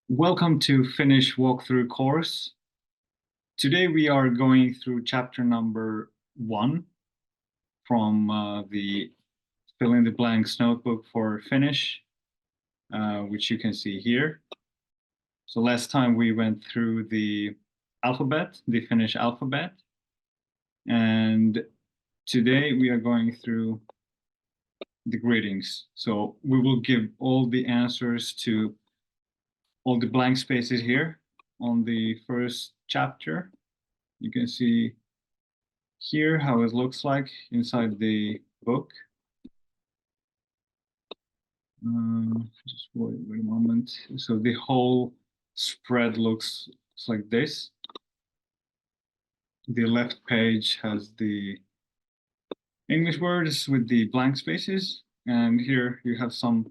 Welcome to Finnish walkthrough course. Today we are going through chapter number 1 from the fill in the blanks notebook for Finnish, which you can see here. So last time we went through the alphabet, the Finnish alphabet, and today we are going through the greetings. So we will give all the answers to all the blank spaces here on the first chapter. You can see here how it looks like inside the book. Just wait a moment. So the whole spread looks like this. The left page has the English words with the blank spaces, and here you have some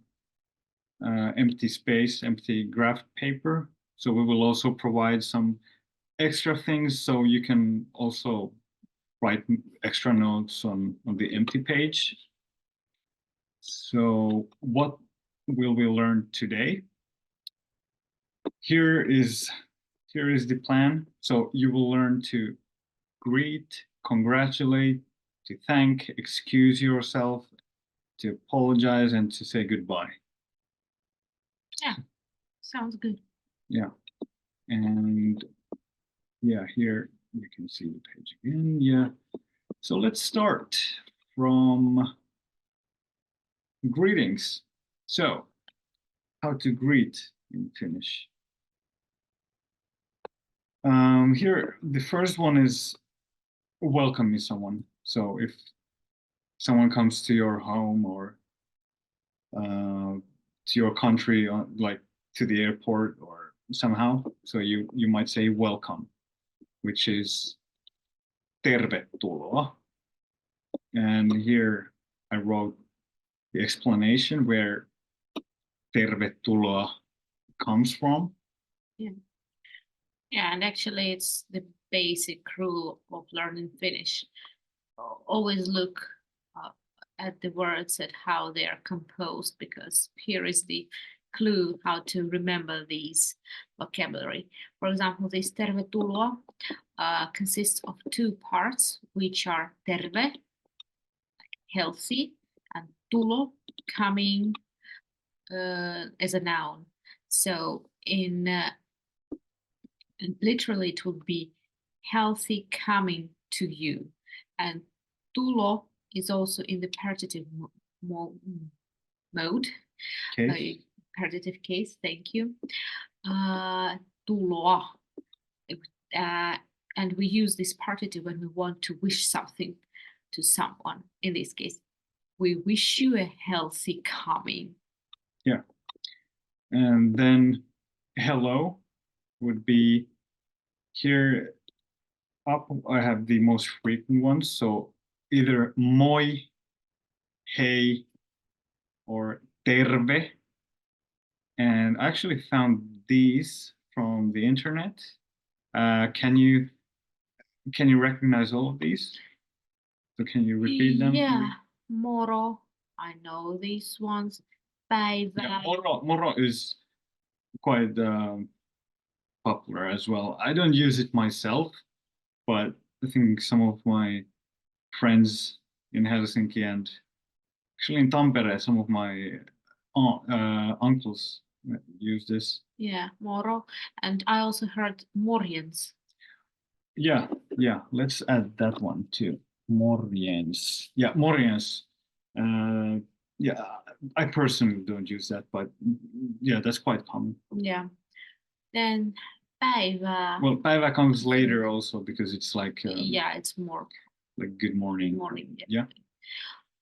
empty space, empty graph paper. So we will also provide some extra things so you can also write extra notes on the empty page. So what will we learn today? Here is the plan. So you will learn to greet, congratulate, to thank, excuse yourself, to apologize, and to say goodbye. Yeah, sounds good. Yeah, and yeah, here you can see the page again. Yeah, so let's start from greetings. So, how to greet in Finnish. Here, the first one is welcoming someone. So if someone comes to your home or to your country, like to the airport or somehow, so you might say welcome, which is tervetuloa. And here I wrote the explanation where tervetuloa comes from. Yeah. Yeah, and actually it's the basic rule of learning Finnish. Always look at the words and how they are composed, because here is the clue how to remember these vocabulary. For example, this tervetuloa consists of 2 parts, which are terve, healthy, and tulo, coming, as a noun. So in literally it would be healthy coming to you, and tulo is also in the partitive mode. Partitive case, thank you. Tuloa, and we use this partitive when we want to wish something to someone. In this case, we wish you a healthy coming. Yeah, and then hello would be here up. I have the most frequent ones, so either moi, hey, or terve. And I actually found these from the internet. Can you recognize all of these? So can you repeat them? Yeah, moro, I know these ones. Päivä. Yeah, moro is quite popular as well. I don't use it myself, but I think some of my friends in Helsinki and actually in Tampere, some of my uncles use this. Yeah, moro. And I also heard morjens. Yeah, let's add that one too. Morjens. Yeah, morjens. Yeah, I personally don't use that, but yeah, that's quite common. Yeah. Then päivä. Well, päivä comes later also because it's like yeah, it's more like good morning. Morning. Yeah.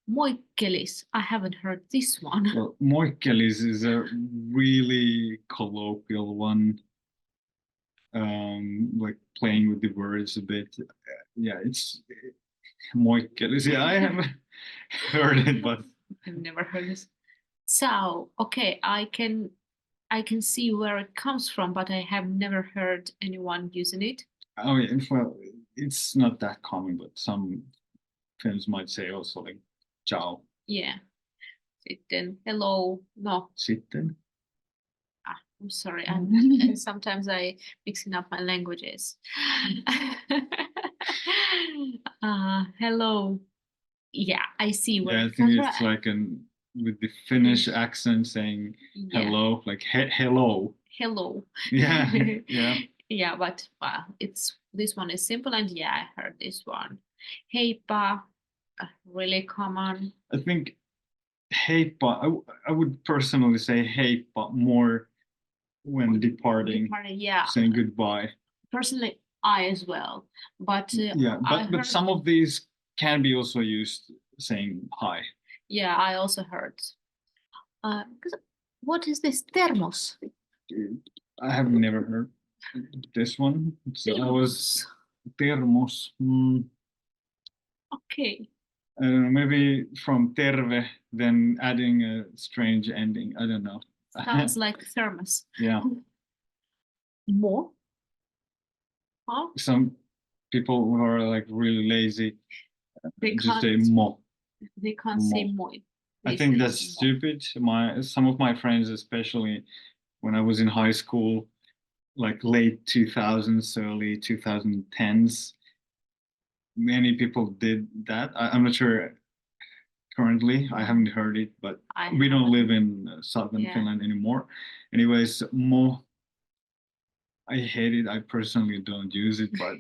Moikkelis. I haven't heard this one. Well, moikkelis is a really colloquial one. Like playing with the words a bit. Yeah, it's moikkelis. Yeah, I haven't heard it, but I've never heard this. So, okay, I can see where it comes from, but I have never heard anyone using it. Oh yeah, well, it's not that common, but some Finns might say also like ciao. Yeah. Sitten. Hello. No, Sitten. I'm sorry. Sometimes I mixing up my languages. Hello. Yeah, I see where Yeah, I it think comes it's from. like with the Finnish accent saying Yeah. hello, like hello. Hello. Yeah, yeah. Yeah, but this one is simple, and yeah, I heard this one. Heippa, really common. I think heippa. I would personally say heippa more when departing, Yeah, saying goodbye. personally, I as well. But Yeah, I but heard, some of these can be also used saying hi. yeah, I also heard. What is this thermos? I have never heard this one. So I was thermos. Okay. I don't know, maybe from terve, then adding a strange ending. I don't know. Sounds like thermos. Yeah. More? Huh? Some people who are like really lazy They just say can't. mo. They can't say moi. I They think say that's mo. stupid. Some of my friends, especially when I was in high school, like late 2000s, early 2010s, many people did that. I'm not sure currently. I haven't heard it, but we don't live in southern Finland anymore. Anyways, mo. I hate it. I personally don't use it, but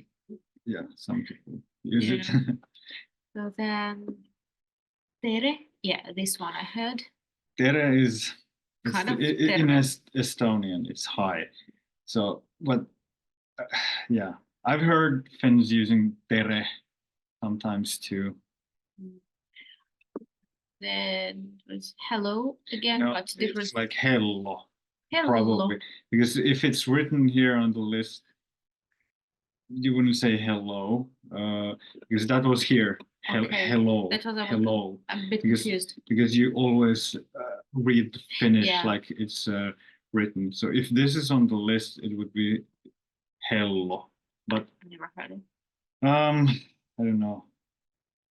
yeah, some people use it. So then, tere. Yeah, this one I heard. Tere is Kind of in terve. Estonian. It's hi. So, but yeah, I've heard Finns using tere sometimes too. Then there's hello again, No, but different. it's like hello, Hello. probably, because if it's written here on the list, you wouldn't say hello, because that was here. Okay. Hello, That was hello. I'm a bit because confused. because you always read Finnish Yeah. like it's written. So if this is on the list, it would be hello. But I never heard it. I don't know.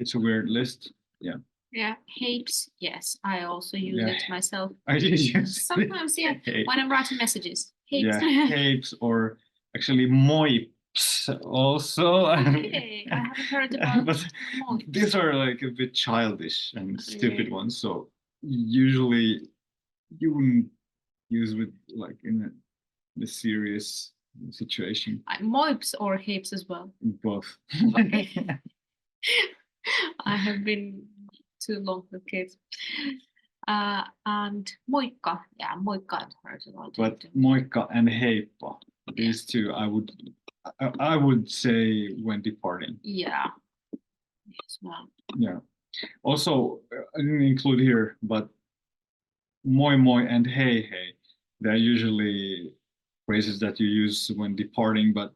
It's a weird list. Yeah. Yeah, heaps. Yes, I also use Yeah. it myself. I did use Sometimes, yeah, it. when I'm writing messages. Heaps. Yeah, heaps or actually moips also. Okay, I haven't heard about But moips. these are like a bit childish and stupid ones. So usually you wouldn't use with like in a serious situation. Moips or heaps as well. Both. Okay. I have been too long with kids. And moikka. Yeah, moikka I've heard about. But moikka and heippa, these two I would say when departing. Yeah. As well. Yeah. Also, I didn't include here, but moi moi and hey hey, they're usually phrases that you use when departing, but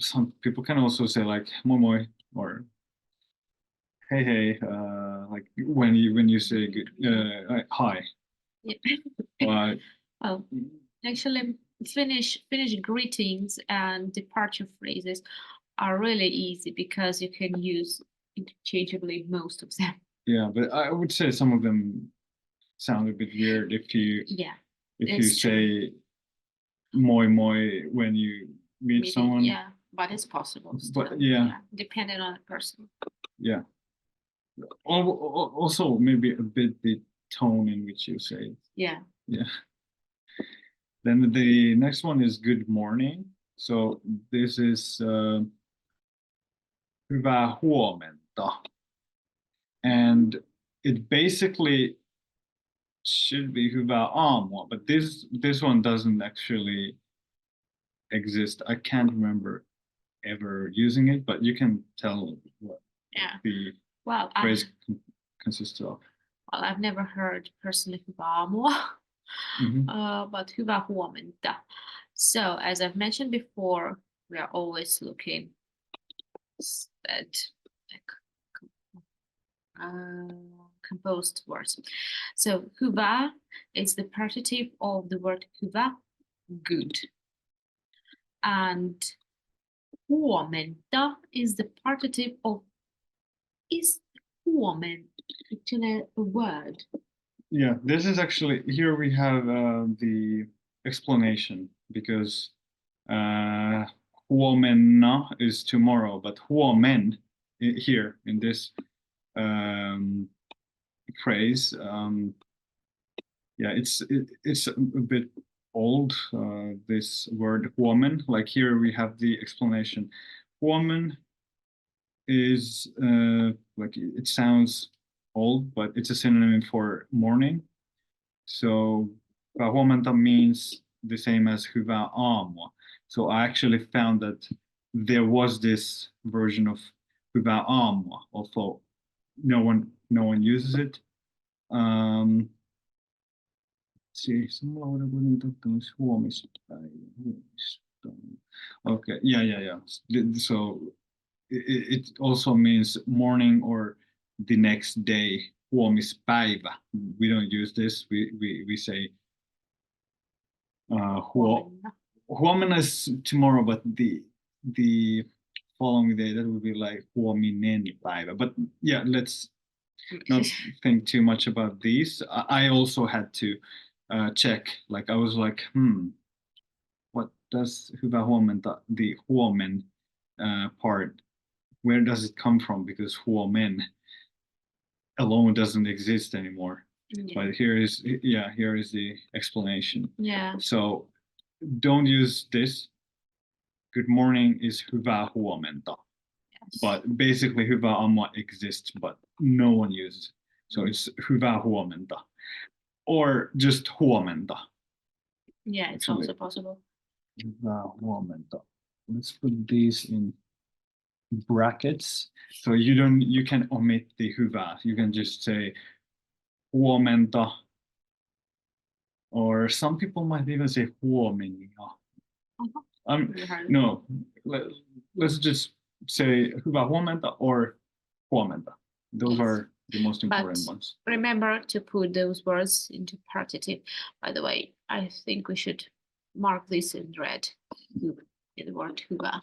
some people can also say like moi moi or hey hey, like when you say good, hi. Yeah. Well, actually, Finnish greetings and departure phrases are really easy because you can use interchangeably most of them. Yeah, but I would say some of them sound a bit weird if you say moi moi when you meet someone. Yeah, but it's possible still. But yeah, depending on the person. Yeah. Also, maybe a bit the tone in which you say it. Yeah. Yeah. Then the next one is good morning. So this is hyvää huomenta. And it basically should be hyvää aamua, but this one doesn't actually exist. I can't remember ever using it, but you can tell what the phrase consists of. Well, I've never heard personally hyvää aamua, but hyvää huomenta. So, as I've mentioned before, we are always looking at composed words. So, hyvä is the partitive of the word hyvä, good. And huomenta is the partitive of is huomen actually a word? Yeah, this is actually, here we have the explanation, because huomenna is tomorrow, but huomen here in this phrase, yeah, it's a bit old, this word woman. Like here we have the explanation. Woman is like, it sounds old, but it's a synonym for morning. So huomenta means the same as hyvää aamua. So I actually found that there was this version of hyvää aamua, although no one uses it. See, samalla voidaan kuitenkin totta myös huomispäivä. Okay, yeah. So it also means morning or the next day. Huomispäivä. We don't use this. We say Huomenna. huomenna is tomorrow, but the following day, that would be like huominen päivä. But yeah, let's not think too much about these. I also had to check. Like I was like, what does hyvää huomenta, the huomen part, where does it come from? Because huomen alone doesn't exist anymore. Yeah. But here is the explanation. Yeah. So don't use this. Good morning is hyvää huomenta. Yes. But basically hyvää aamua exists, but no one uses it. So it's hyvää huomenta. Or just huomenta. Yeah, it's Actually, also possible. Hyvää huomenta. Let's put these in brackets. So you can omit the hyvää. You can just say huomenta. Or some people might even say huomenna. No, let's just say hyvää huomenta or huomenta. Those Yes. are the most important ones. Remember to put those words into partitive. By the way, I think we should mark this in red, in the word hyvä.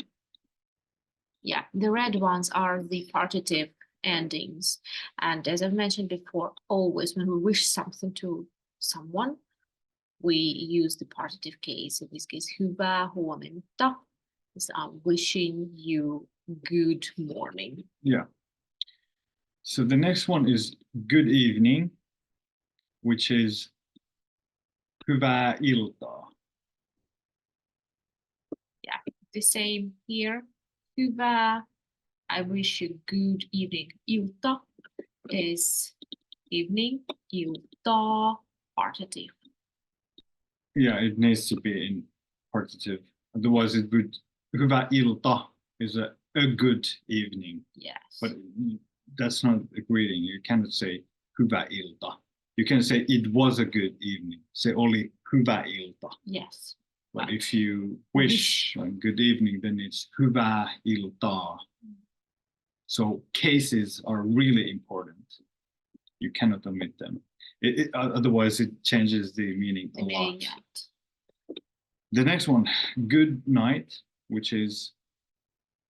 Yeah, the red ones are the partitive endings. And as I've mentioned before, always when we wish something to someone, we use the partitive case. In this case, hyvää huomenta is wishing you good morning. Yeah. So the next one is good evening, which is hyvää iltaa. Yeah, the same here. Hyvää, I wish you good evening. Ilta is evening. Iltaa, partitive. Yeah, it needs to be in partitive. Otherwise, it would. Hyvää ilta is a good evening. Yes. But that's not a greeting. You cannot say hyvää ilta. You can say it was a good evening. Say only hyvää ilta. Yes. But if you wish good evening, then it's hyvää iltaa. So cases are really important. You cannot omit them. Otherwise, it changes the meaning a lot. Yeah. The next one, good night, which is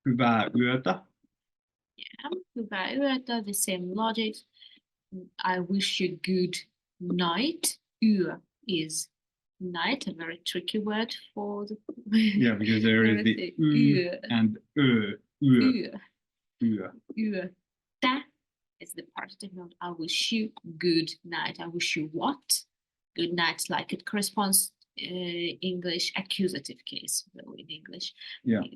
hyvää yötä. Yeah, hyvää yötä, the same logic. I wish you good night. Yö is night, a very tricky word for the. Yeah, because there is the y and yö. Yötä is the partitive note. I wish you good night. I wish you what? Good night, like it corresponds English accusative case, though in English,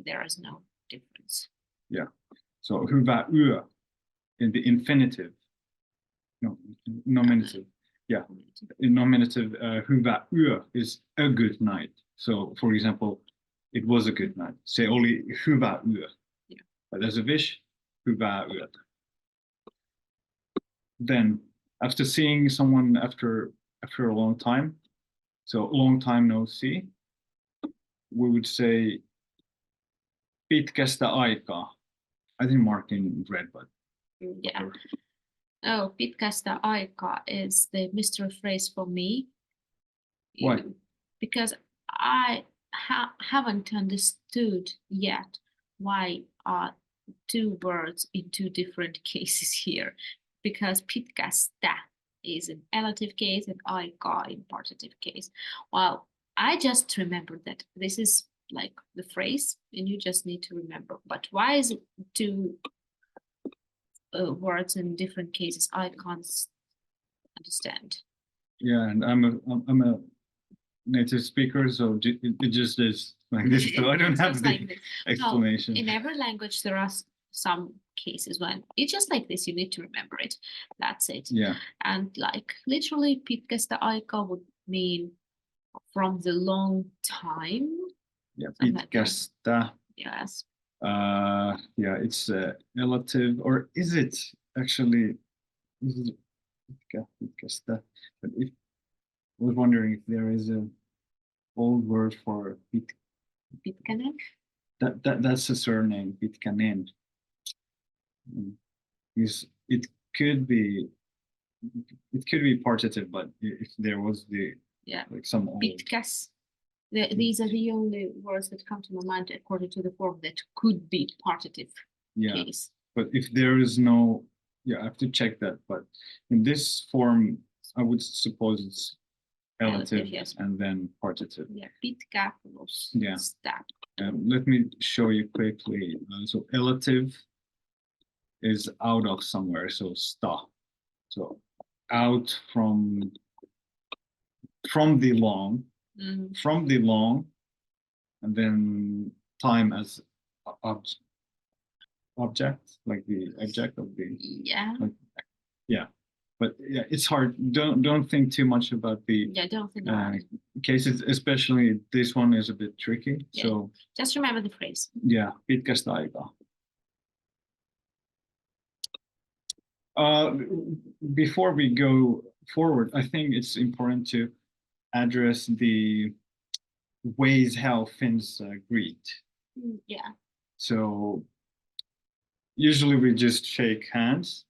there is no difference. Yeah. So hyvää yö in the infinitive. No, nominative. Yeah. In nominative, hyvää yö is a good night. So, for example, it was a good night. Say only hyvää yö. Yeah. But as a wish, hyvää yötä. Then, after seeing someone after a long time, so long time no see, we would say pitkästä aikaa. I think mark in red, but yeah. Oh, pitkästä aikaa is the mystery phrase for me. Why? Because I haven't understood yet why are two words in two different cases here. Because pitkästä is an elative case and aika in partitive case. Well, I just remembered that this is like the phrase, and you just need to remember. But why is it two words in different cases? I can't understand. Yeah, and I'm a native speaker, so it just is like this. So I don't have It's the like this. explanation. No, in every language, there are some cases when it's just like this. You need to remember it. That's it. Yeah. And like literally, pitkästä aikaa would mean from the long time. Yeah, something like that. pitkästä. Yes. Yeah, it's relative, or is it actually? Is it pitkästä? But if I was wondering if there is a old word for Pitkänen. that's a surname, Pitkänen. Is it could be partitive, but if there was the like some old Pitkäs. These are the only words that come to my mind according to the form that could be partitive case. But if there is no, I have to check that. But in this form, I would suppose it's relative, yes. And then partitive. Yeah, pitkä plus stä. Let me show you quickly. So relative is out of somewhere, so sta. So out from the long, from the long, and then time as object, like the object of the But it's hard. Don't think too much about the don't think about it. Cases, especially this one is a bit tricky. Yeah. So just remember the phrase. Yeah, pitkästä aikaa. Before we go forward, I think it's important to address the ways how Finns greet. Yeah. So usually we just shake hands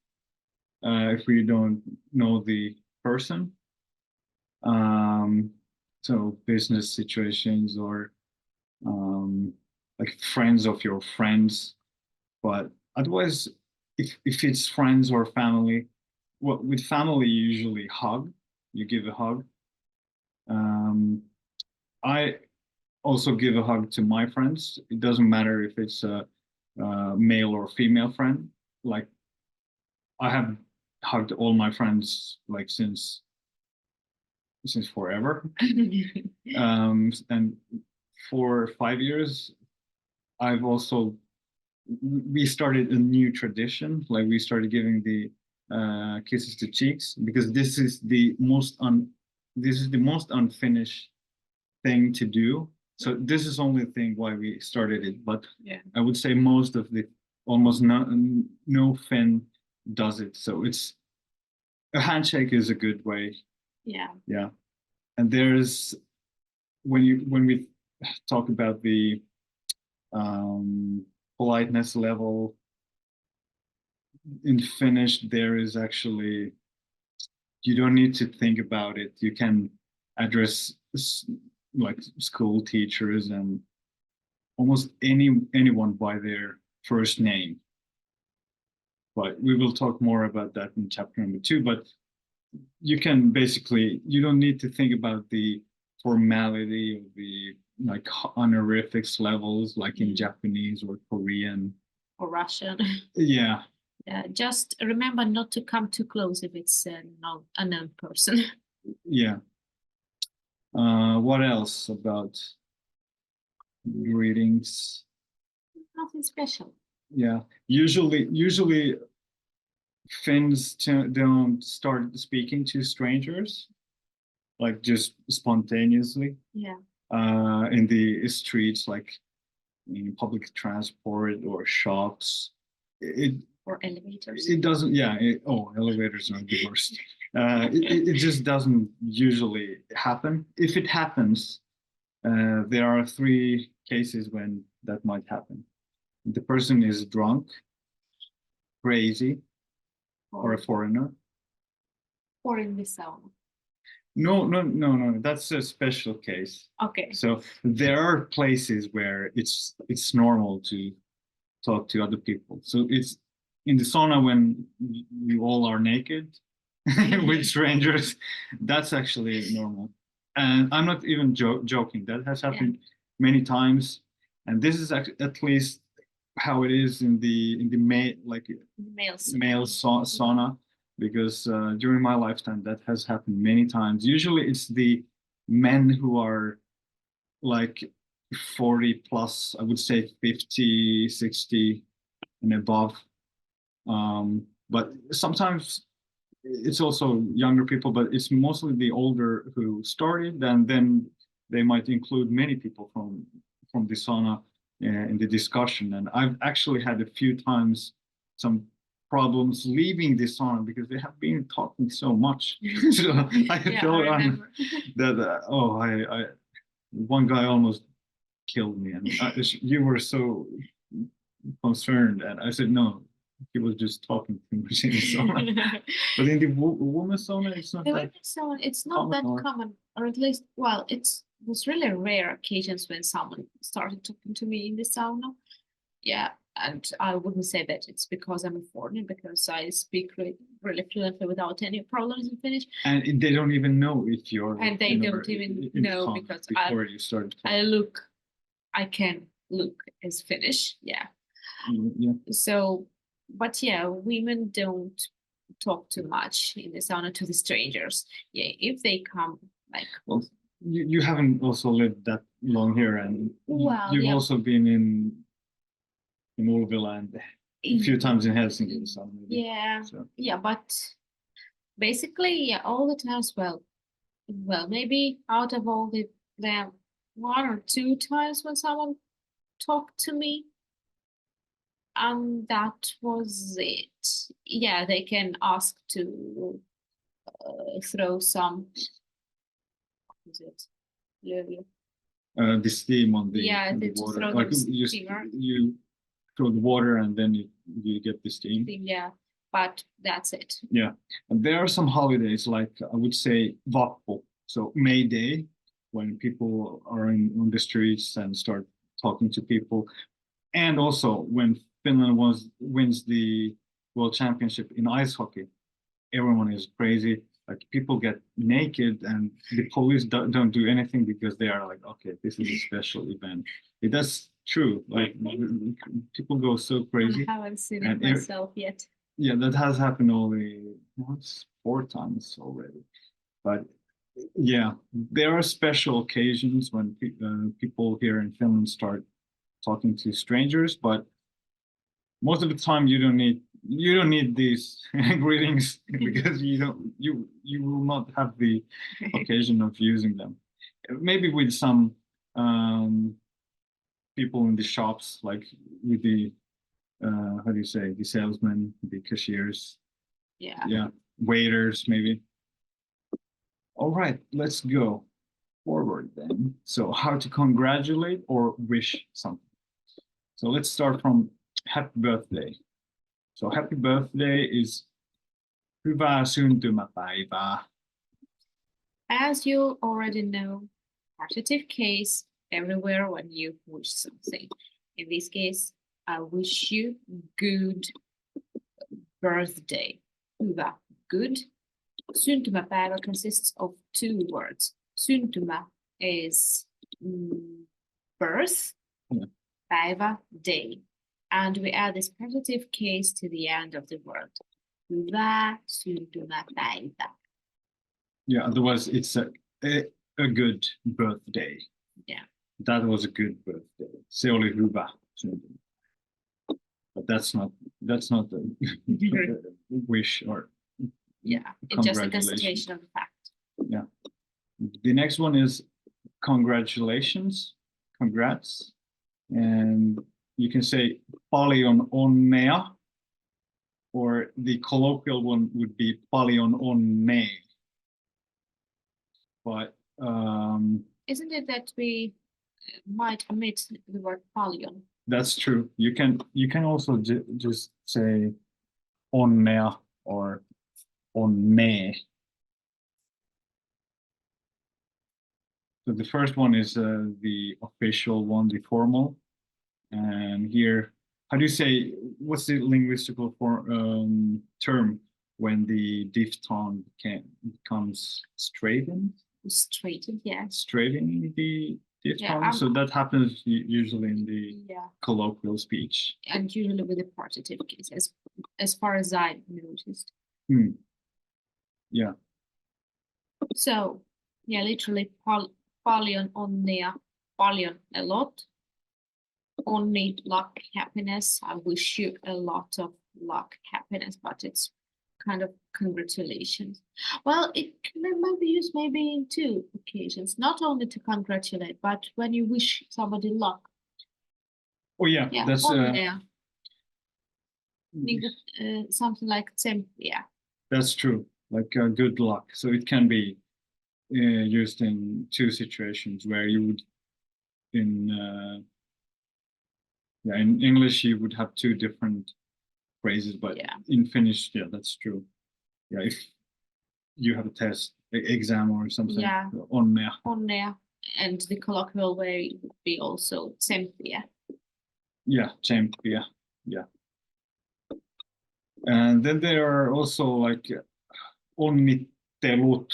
if we don't know the person. So business situations or like friends of your friends, but otherwise, if it's friends or family, well, with family you usually hug. You give a hug. I also give a hug to my friends. It doesn't matter if it's a male or female friend. Like I have hugged all my friends like since forever. And for 5 years, we started a new tradition. Like we started giving the kisses to cheeks because this is the most unfinished thing to do. So this is only thing why we started it. But I would say almost no Finn does it. So it's a handshake is a good way. Yeah. And there's when we talk about the politeness level in Finnish, there is actually, you don't need to think about it. You can address like school teachers and almost anyone by their first name. But we will talk more about that in chapter number 2. But you can basically, you don't need to think about the formality of the like honorifics levels like in Japanese or Korean or Russian. Yeah. Just remember not to come too close if it's a unknown person. Yeah. What else about greetings? Nothing special. Yeah. Usually Finns don't start speaking to strangers, like just spontaneously. Yeah. In the streets, like in public transport or shops. Or elevators. It doesn't. Yeah. Elevators are the worst. It just doesn't usually happen. If it happens, there are 3 cases when that might happen. The person is drunk, crazy, or a foreigner. Or in the sauna. No. That's a special case. Okay. So there are places where it's normal to talk to other people. So it's in the sauna when you all are naked. with strangers. That's actually normal. And I'm not even joking. That has happened many times. And this is at least how it is in the male sauna, because during my lifetime that has happened many times. Usually it's the men who are like 40 plus, I would say 50, 60 and above. But sometimes it's also younger people, but it's mostly the older who started, and then they might include many people from the sauna in the discussion. And I've actually had a few times some problems leaving the sauna because they have been talking so much. So I thought that I one guy almost killed me, and you were so concerned, and I said no. He was just talking too much in the sauna. But in the women's sauna, it's not that sauna, it's not that common, or at least, well, it's really rare occasions when someone started talking to me in the sauna. Yeah, and I wouldn't say that it's because I'm a foreigner, because I speak really fluently without any problems in Finnish. And they don't even know if you're. And they don't even know because before you started talking. I can look as Finnish. Yeah. Yeah. So. But yeah, women don't talk too much in the sauna to the strangers. Yeah, if they come, like. Well, you haven't also lived that long here, and you've also been in Ullvilla and a few times in Helsinki. So maybe. Yeah, yeah, but basically, yeah, all the times. Well, maybe out of all them 1 or 2 times when someone talked to me. And that was it. Yeah, they can ask to throw some. What is it? The steam on the, the water. Like you throw the water and then you get the steam. Yeah, but that's it. Yeah, and there are some holidays like I would say Vappu, so May Day, when people are on the streets and start talking to people, and also when Finland wins the World Championship in ice hockey. Everyone is crazy. Like people get naked, and the police don't do anything because they are like, okay, this is a special event. That's true. Like people go so crazy. I haven't seen it myself yet. Yeah, that has happened only once, 4 times already. But yeah, there are special occasions when people here in Finland start talking to strangers, but most of the time you don't need these greetings because you will not have the occasion of using them. Maybe with some people in the shops, like with the how do you say, the salesmen, the cashiers, yeah, waiters maybe. All right, let's go forward then. So how to congratulate or wish something. So let's start from happy birthday. So happy birthday is hyvää syntymäpäivää. As you already know, partitive case everywhere when you wish something. In this case, I wish you good birthday. Hyvä, good. Syntymäpäivä consists of 2 words. Syntymä is birth, päivä, day. And we add this partitive case to the end of the word. Hyvä syntymäpäivä. Yeah, otherwise it's a good birthday. Yeah. That was a good birthday. Se oli hyvä syntymäpäivä. But that's not a wish or it's just a constatation of the fact. Yeah. The next one is congratulations, congrats, and you can say paljon onnea, or the colloquial one would be paljon onnea. But isn't it that we might omit the word paljon? That's true. You can also just say onnea or onnee. So the first one is the official one, the formal. And here, how do you say, what's the linguistical term when the diphthong becomes straightened. Straightened, yeah. Straightening the diphthong. Yeah, so that happens usually in the yeah, colloquial speech. and usually with the partitive case, as far as I noticed. Yeah. So, yeah, literally paljon onnea, paljon, a lot. Onni, luck, happiness. I wish you a lot of luck, happiness, but it's kind of congratulations. Well, it might be used maybe in two occasions, not only to congratulate, but when you wish somebody luck. Oh yeah, Yeah, that's onnea. Something like tsemppiä. That's true, like good luck. So it can be used in two situations where you would, in English you would have two different phrases, but Yeah. in Finnish, yeah, that's true. Yeah, if you have a test, exam or something, Yeah. onnea. Onnea, and the colloquial way would be also tsemppiä. Yeah, tsemppiä. Yeah. And then there are also like onnittelut.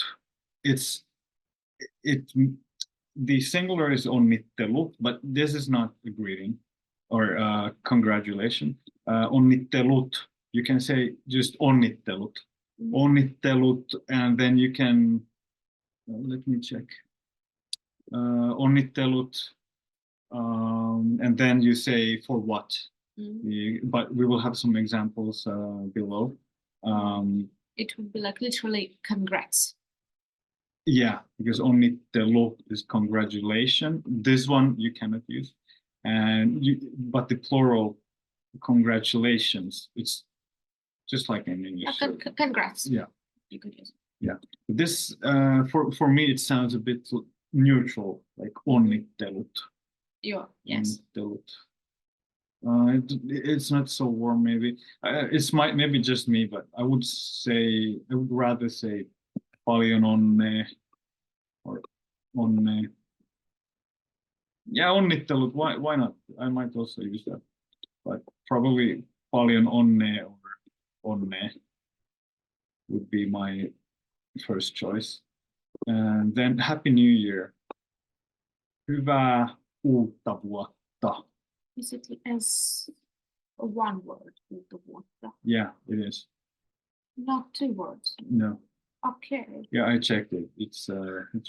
The singular is onnittelu, but this is not a greeting or congratulation. Onnittelut, you can say just onnittelut. Onnittelut, and then you can, let me check. Onnittelut, and then you say for what. But we will have some examples below. It would be like literally congrats. Yeah, because onnittelu is congratulation. This one you cannot use, but the plural congratulations, it's just like in English. Congrats. Yeah, you could use. Yeah, this for me it sounds a bit neutral, like onnittelut. Yeah. Yes. Onnittelut. It's not so warm. Maybe it's maybe just me, but I would rather say paljon onnea or onne. Yeah, onnittelut. Why not? I might also use that, but probably paljon onnea or onne would be my first choice. And then Happy New Year. Hyvää uutta vuotta. Is it as a one word? Uutta vuotta? Yeah, it is. Not two words. No. Okay. Yeah, I checked it. It's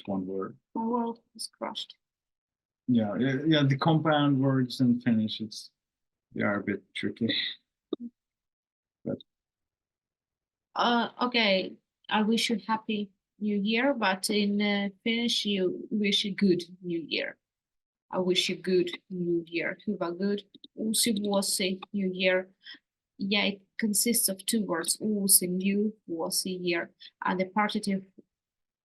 one word. My world is crushed. Yeah. The compound words in Finnish, they are a bit tricky. But okay. I wish you happy New Year, but in Finnish you wish a good New Year. I wish you good New Year. Hyvä good. Uusi vuosi, New Year. Yeah, it consists of two words, uusi, new, vuosi, year, and the partitive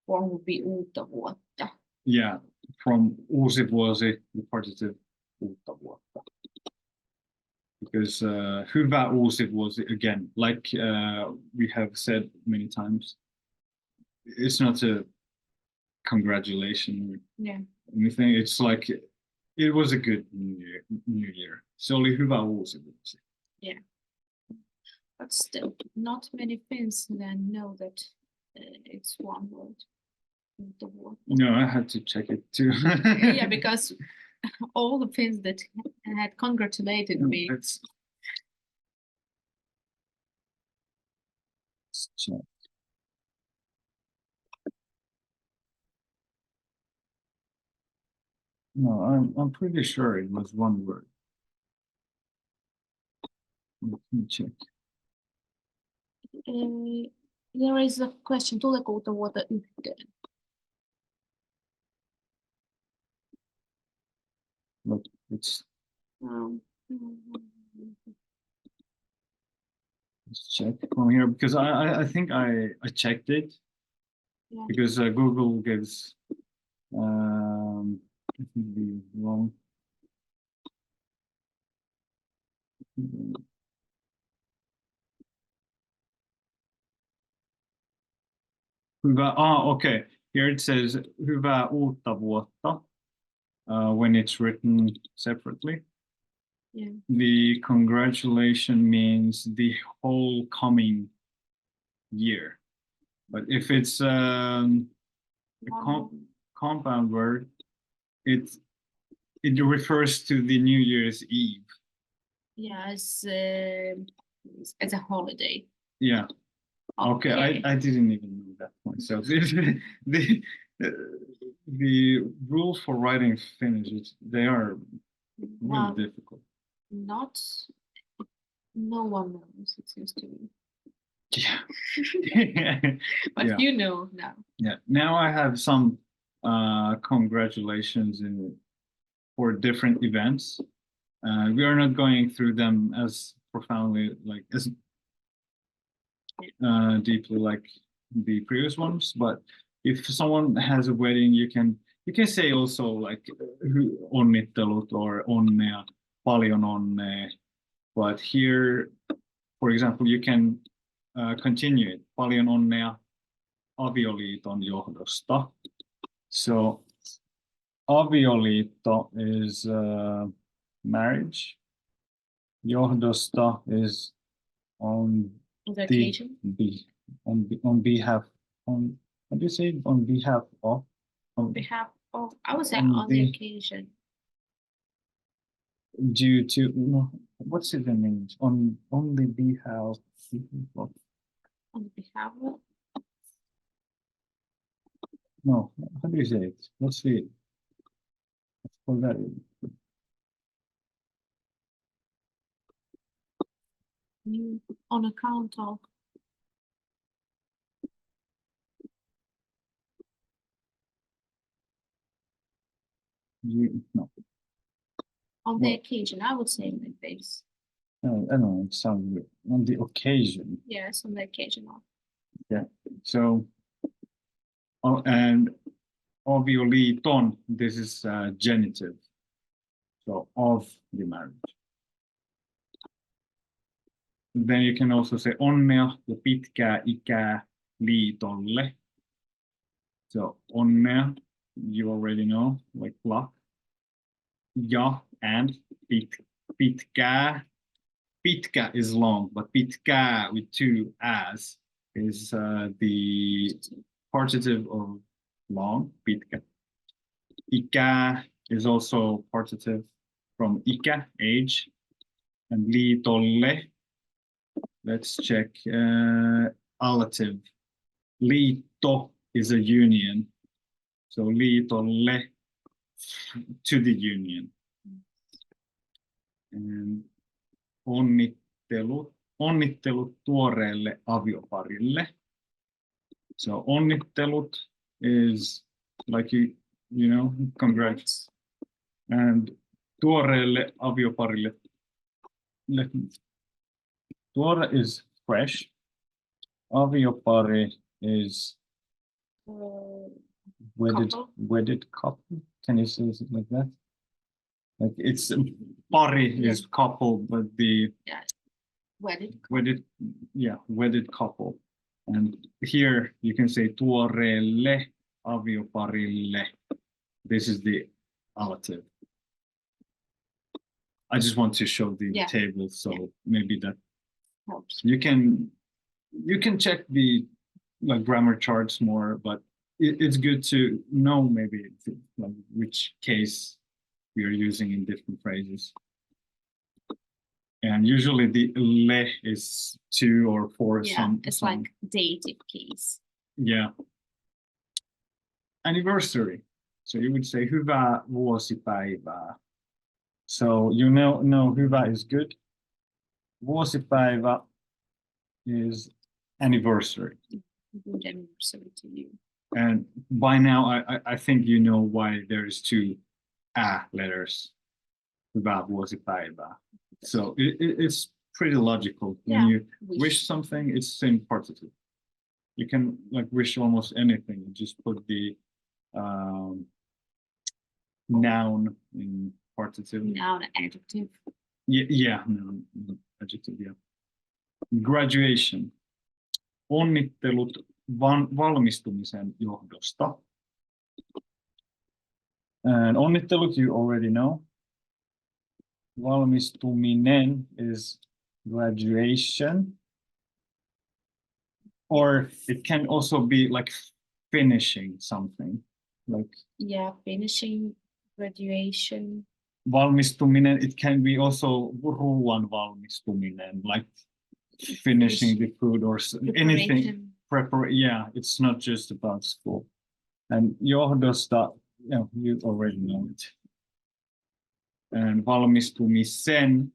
form would be uutta vuotta. Yeah, from uusi vuosi, the partitive uutta vuotta. Because hyvä uusi vuosi, again, like we have said many times, it's not a congratulation or anything. It's like it was a good New Year. Se oli hyvä uusi vuosi. Yeah. But still, not many Finns then know that it's one word. No, I had to check it too. Yeah, because all the Finns that had congratulated me. Let's check. No, I'm pretty sure it was one word. Let me check. There is a question, tuleeko uutta vuotta yhteen? Look, let's check from here because I think I checked it. Yeah. Because Google gives I think the wrong. Okay. Here it says hyvää uutta vuotta when it's written separately. Yeah. The congratulation means the whole coming year. But if it's a compound word, it refers to the New Year's Eve. Yeah, as a holiday. Yeah. Okay, I didn't even know that myself. The rules for writing Finnish, they are really difficult. No one knows, it seems to me. Yeah. But yeah. you know now. Yeah. Now I have some congratulations for different events. We are not going through them as profoundly, like as deeply like the previous ones, but if someone has a wedding, you can say also like onnittelut or onnea, paljon onnea. But here, for example, you can continue it. Paljon onnea avioliiton johdosta. So avioliitto is marriage. Johdosta is on the occasion. On behalf, on how do you say it? On behalf of? On behalf of, I would say on the occasion. Due to, no, what's it in English? On the behalf of? On behalf of? No, how do you say it? Let's see it. Let's pull that in. On account of. No. On the occasion, I would say like this. No, I don't know, it sounds weird. On the occasion. Yes, on the occasion of. Yeah. So, and avioliiton, this is genitive. So of the marriage. Then you can also say onnea ja pitkää ikää liitolle. So onnea, you already know, like luck. Ja and pitkää. Pitkä is long, but pitkää with two as is the partitive of long, pitkä. Ikä is also partitive from ikä, age, and liitolle. Let's check allative. Liitto is a union. So liitolle, to the union. And onnittelut tuoreelle avioparille. So onnittelut is like you know, congrats. And tuoreelle avioparille. Tuore is fresh. Aviopari is wedded couple. Can you say it like that? Like it's pari is couple, but the wedded couple. And here you can say tuoreelle avioparille. This is the allative. I just want to show the table, so maybe that helps. You can check the like grammar charts more, but it's good to know maybe like which case we are using in different phrases. And usually the le is 2 or 4. It's like dative case. Yeah. Anniversary. So you would say hyvää vuosipäivää. So you know hyvä is good. Vuosipäivä is anniversary. Good anniversary to you. And by now, I think you know why there's 2 letters. Hyvää vuosipäivää. So it's pretty logical. When you wish something, it's same partitive. You can like wish almost anything. You just put the noun in partitive. Noun, adjective. Noun, adjective, yeah. Graduation. Onnittelut valmistumisen johdosta. And onnittelut you already know. Valmistuminen is graduation. Or it can also be like finishing something, like Yeah, finishing, graduation, valmistuminen. It can be also ruoan valmistuminen, like finishing the food or anything. preparation. Yeah, it's not just about school. And johdosta, you already know it. And valmistumisen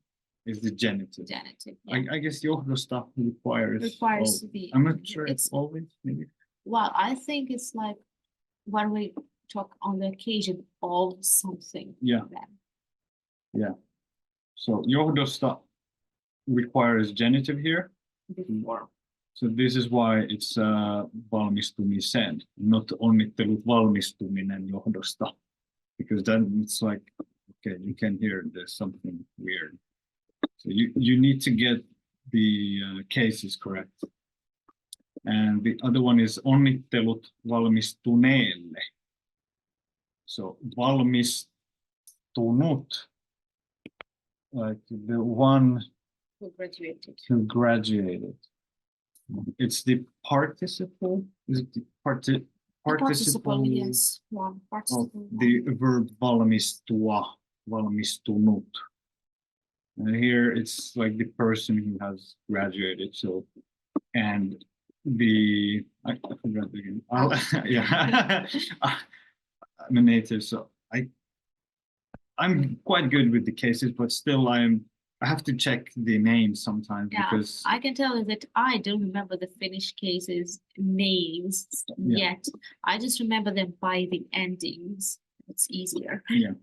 is the genitive. Genitive, yeah. I guess johdosta requires. Requires to be. I'm not sure It's it's always maybe. well, I think it's like when we talk on the occasion of something. Yeah. Then So johdosta requires genitive here. before. So this is why it's valmistumisen, not onnittelut valmistuminen johdosta, because then it's like, okay, you can hear there's something weird. So you need to get the cases correct. And the other one is onnittelut valmistuneelle. So valmistunut, like the one Who graduated. who graduated. It's the participle. Is it the participle? Yes. One Of participle. the verb valmistua, valmistunut. And here it's like the person who has graduated. So, and I forgot again. Yeah, I'm a native, so I'm quite good with the cases, but still I have to check the names sometimes Yeah, because I can tell you that I don't remember the Finnish cases names yet. I just remember them by the endings. It's easier. yeah.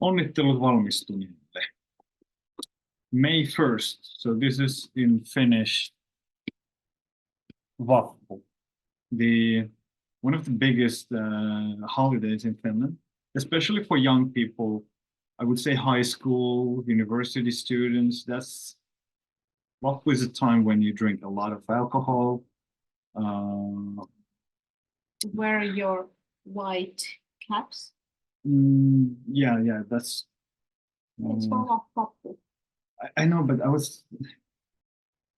Onnittelut valmistuneille. May 1st. So this is in Finnish. Vappu. One of the biggest holidays in Finland, especially for young people. I would say high school, university students. Vappu is a time when you drink a lot of alcohol. Wear your white caps. Yeah, that's. It's for Vappu. I know, but I was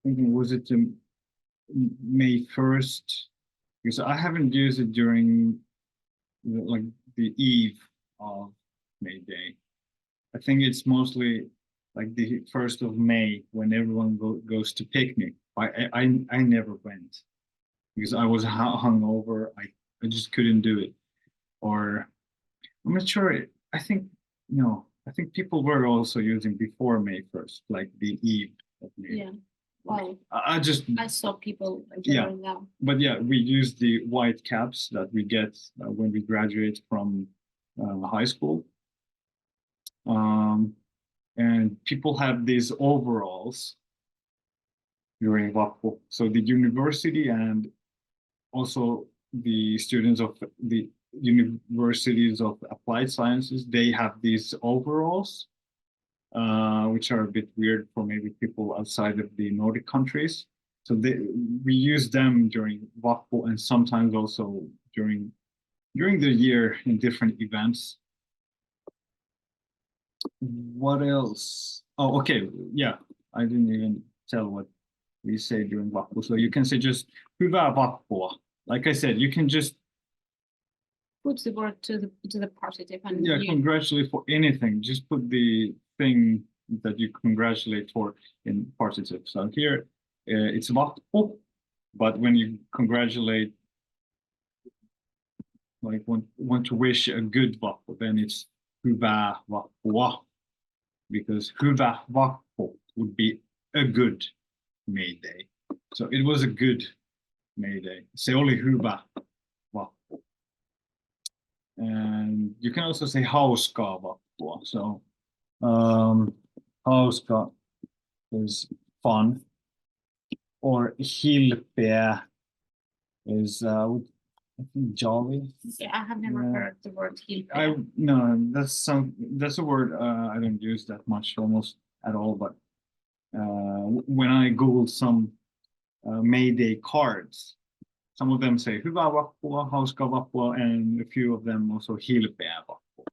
thinking, was it May 1st? Because I haven't used it during like the eve of May Day. I think it's mostly like the 1st of May when everyone goes to picnic. I never went because I was hungover. I just couldn't do it. Or I'm not sure. I think no. I think people were also using before May 1st, like the eve of May. Yeah. Well, I saw people wearing them. But yeah, we use the white caps that we get when we graduate from high school. And people have these overalls during Vappu. So the university and also the students of the universities of applied sciences, they have these overalls, which are a bit weird for maybe people outside of the Nordic countries. So we use them during Vappu and sometimes also during the year in different events. What else? Oh, okay. Yeah, I didn't even tell what we say during Vappu. So you can say just hyvää vappua. Like I said, you can just put the word to the partitive and congratulate for anything. Just put the thing that you congratulate for in partitive. So here it's vappu, but when you congratulate, like want to wish a good vappu, then it's hyvää vappua, because hyvä vappu would be a good May Day. So it was a good May Day. Se oli hyvä vappu. And you can also say hauskaa vappua. So hauska is fun. Or hilpeä is jolly. Yeah, I have never heard the word hilpeä. No, that's a word I don't use that much, almost at all. But when I Googled some May Day cards, some of them say hyvää vappua, hauskaa vappua, and a few of them also hilpeä vappua.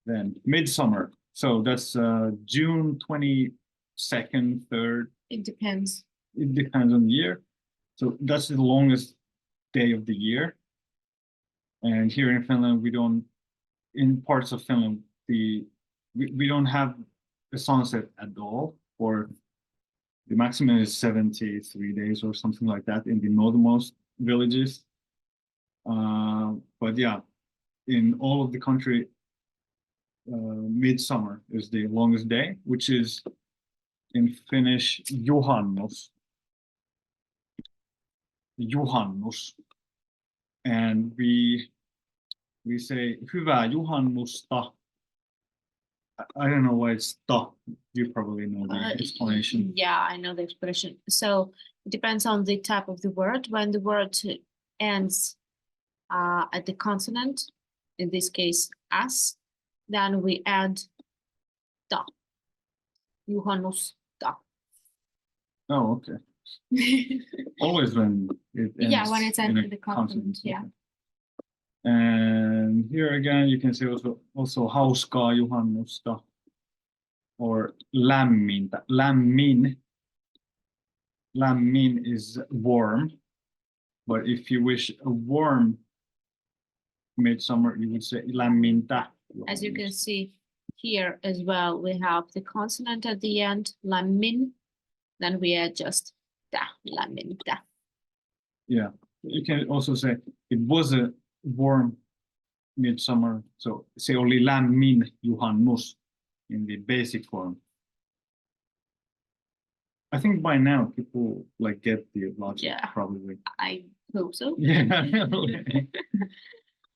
Then midsummer. So that's June 22nd, 3rd. It depends. it depends on the year. So that's the longest day of the year. And here in Finland, we don't, in parts of Finland, we don't have a sunset at all, or the maximum is 73 days or something like that in the northernmost villages. But yeah, in all of the country, midsummer is the longest day, which is in Finnish juhannus. Juhannus. And we say hyvää juhannusta. I don't know why it's ta. You probably know the explanation. Yeah, I know the expression. So it depends on the type of the word. When the word ends at the consonant, in this case as, then we add ta. Juhannusta. Oh, okay. Always when it ends Yeah, when it's in a ended the consonant, yeah. okay. And here again, you can say also hauskaa juhannusta or lämmintä. Lämmin is warm, but if you wish a warm midsummer, you would say lämmintä. As you can see here as well, we have the consonant at the end, lämmin. Then we add just ta, lämmintä. Yeah, you can also say it was a warm midsummer. So se oli lämmin juhannus in the basic form. I think by now people like get the logic, Yeah. probably. I hope so. Yeah.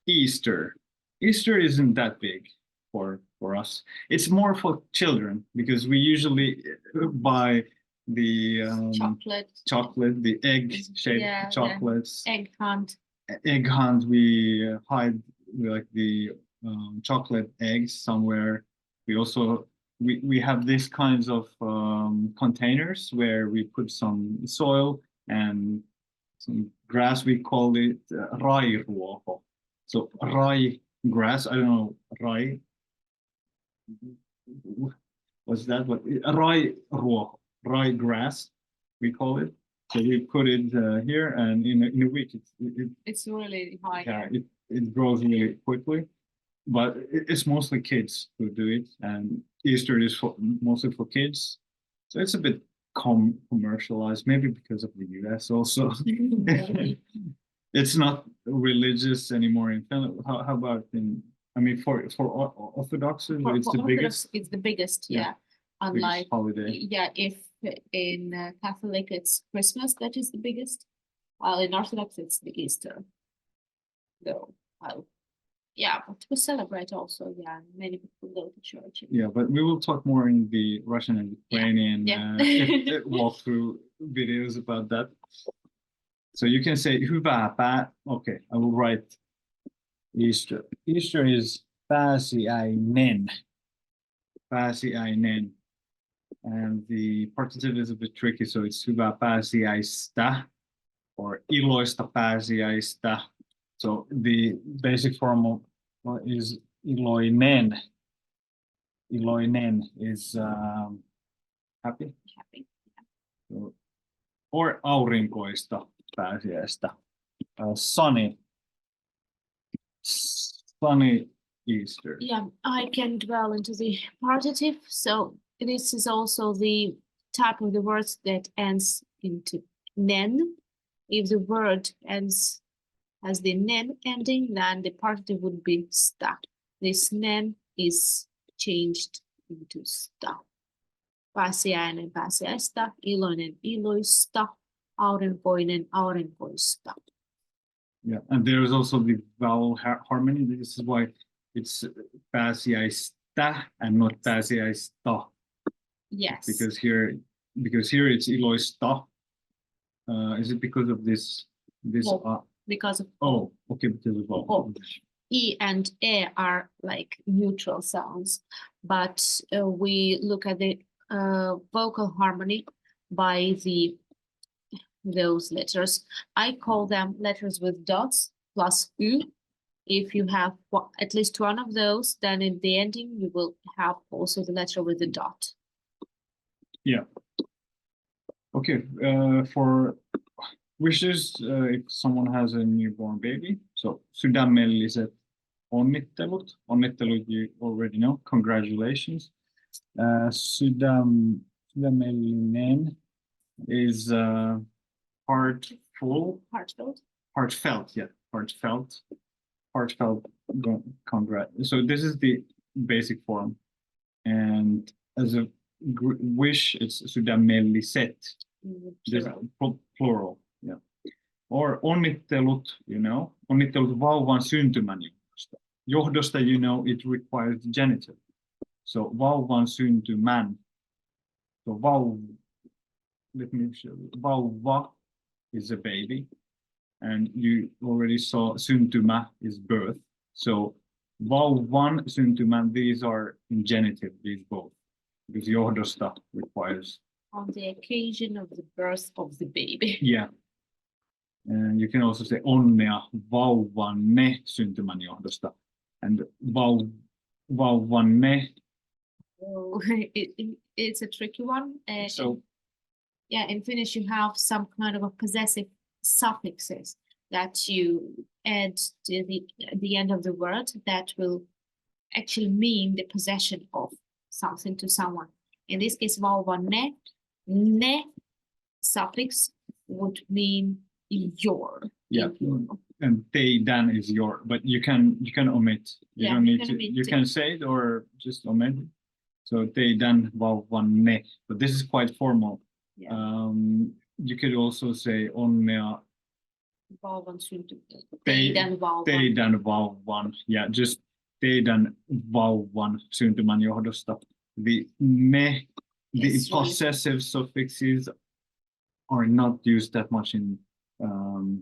Easter. Easter isn't that big for us. It's more for children because we usually buy the chocolate, the egg-shaped chocolates. Egg hunt. Egg hunt. We hide like the chocolate eggs somewhere. We also we have these kinds of containers where we put some soil and some grass. We call it rairuoho. So rai grass. I don't know rai. What's that? What rairuoho? Rai grass. We call it. So we put it here, and in a week it's really high. Yeah, it grows really quickly. But it's mostly kids who do it, and Easter is mostly for kids. So it's a bit commercialized, maybe because of the US also. It's not religious anymore in Finland. How about in, I mean, for Orthodox, it's the biggest? It's the biggest, yeah. Unlike, holiday. Yeah, if in Catholic it's Christmas that is the biggest, while in Orthodox it's the Easter. So, yeah, but we celebrate also. Yeah, many people go to church. Yeah, but we will talk more in the Russian and Ukrainian walkthrough videos about that. So you can say hyvää okay, I will write Easter. Easter is pääsiäinen. Pääsiäinen. And the partitive is a bit tricky, so it's hyvää pääsiäistä or iloista pääsiäistä. So the basic form is iloinen. Iloinen is happy. Happy. So, or aurinkoista pääsiäistä. Sunny. Sunny Easter. Yeah, I can dwell into the partitive. So this is also the type of the words that ends into nen. If the word ends as the nen ending, then the partitive would be sta. This nen is changed into sta. Pääsiäinen pääsiäistä, iloinen iloista, aurinkoinen aurinkoista. Yeah, and there is also the vowel harmony. This is why it's pääsiäistä and not pääsiäistä. Yes. Because here it's iloista. Is it because of this? Because of okay, because of O. E and E are like neutral sounds, but we look at the vocal harmony by those letters. I call them letters with dots plus U. If you have at least one of those, then in the ending you will have also the letter with the dot. Yeah. Okay, for wishes, if someone has a newborn baby, so sydämelliset onnittelut. Onnittelut you already know. Congratulations. Sydämellinen is heartful. Heartfelt. Heartfelt, yeah, heartfelt. Heartfelt. Congrats. So this is the basic form, and as a wish, it's sydämelliset. This plural, yeah. Or onnittelut, you know, onnittelut vauvan syntymän johdosta. Johdosta, you know, it requires the genitive. So vauvan syntymän. So let me show you. Vauva is a baby, and you already saw syntymä is birth. So vauvan syntymän, these are in genitive, these both, because johdosta requires. On the occasion of the birth of the baby. Yeah. And you can also say onnea vauvanne syntymän johdosta. And vauvanne. Oh, it's a tricky one. So yeah, in Finnish you have some kind of a possessive suffixes that you add to the end of the word that will actually mean the possession of something to someone. In this case, vauvanne, ne suffix would mean your. yeah, and teidän is your, but you can omit. You don't need to. You can say it or just omit. So teidän vauvanne, but this is quite formal. Yeah. You could also say onnea Vauvan teidän vauvan. Teidän vauvan. Yeah, just teidän vauvan syntymän johdosta. The possessive suffixes are not used that much in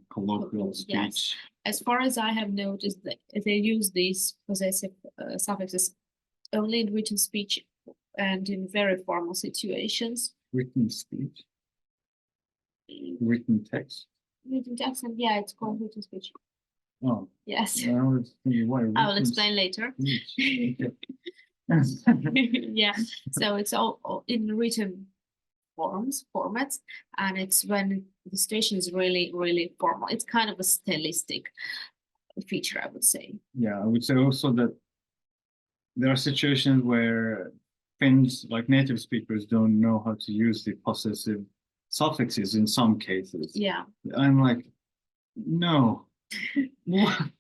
colloquial speech. Yes. As far as I have noticed, that they use these possessive suffixes only in written speech and in very formal situations. Written speech? Written text? Written text, and yeah, it's called written speech. Oh. Yes. I was thinking, why I will explain later. Yeah, so it's all in written formats, and it's when the situation is really, really formal. It's kind of a stylistic feature, I would say. Yeah, I would say also that there are situations where Finns, like native speakers, don't know how to use the possessive suffixes in some cases. Yeah. I'm like, no. What?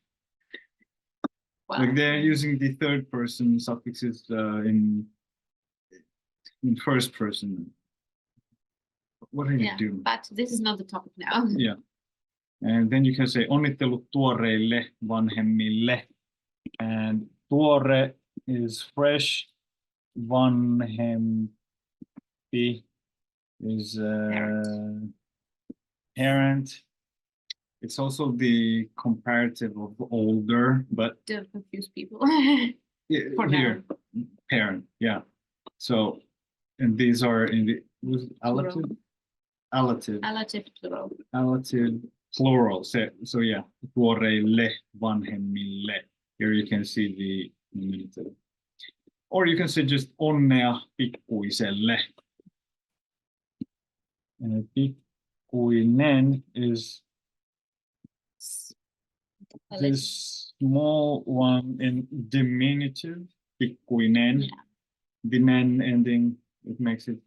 Well, like they're using the third person suffixes in first person. What are you doing? But this is not the topic now. Yeah. And then you can say onnittelut tuoreille vanhemmille. And tuore is fresh. Vanhempi is parent. It's also the comparative of older, but don't confuse people. here, parent, yeah. So, and these are in the allative, Allative plural. Allative plural. So yeah, tuoreille vanhemmille. Here you can see the nominative. Or you can say just onnea pikkuiselle. And pikkuinen is this small one in diminutive, pikkuinen. Yeah. The nen ending, it makes it,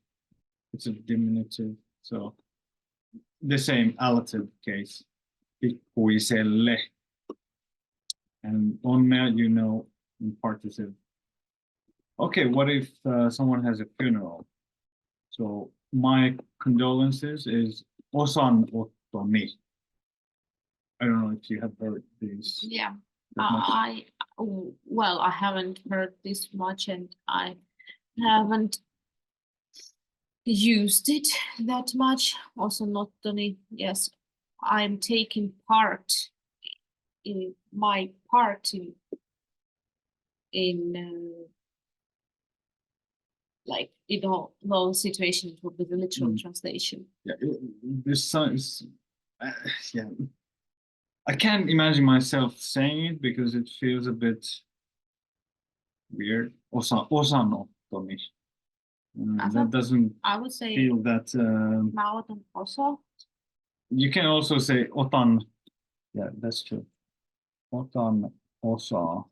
it's a diminutive. So the same allative case, pikkuiselle. And onnea, you know, in participle. Okay, what if someone has a funeral? So my condolences is osanottoni. I don't know if you have heard these. Yeah, I haven't heard this much, and I haven't used it that much. Osanottoni, yes, I'm taking part in my part in like in all those situations would be the literal translation. Yeah, this sounds, yeah. I can't imagine myself saying it because it feels a bit weird. Osanottoni. That doesn't I would say feel that. mä otan osa. You can also say otan. Yeah, that's true. Otan osa.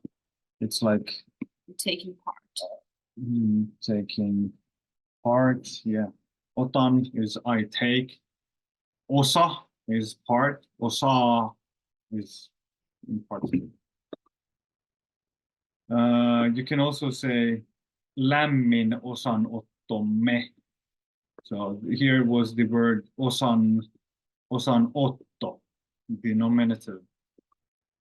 It's like Taking part. taking part. Yeah. Otan is I take. Osa is part. Osa is in part. You can also say lämmin osanottomme. So here was the word osanotto, the nominative,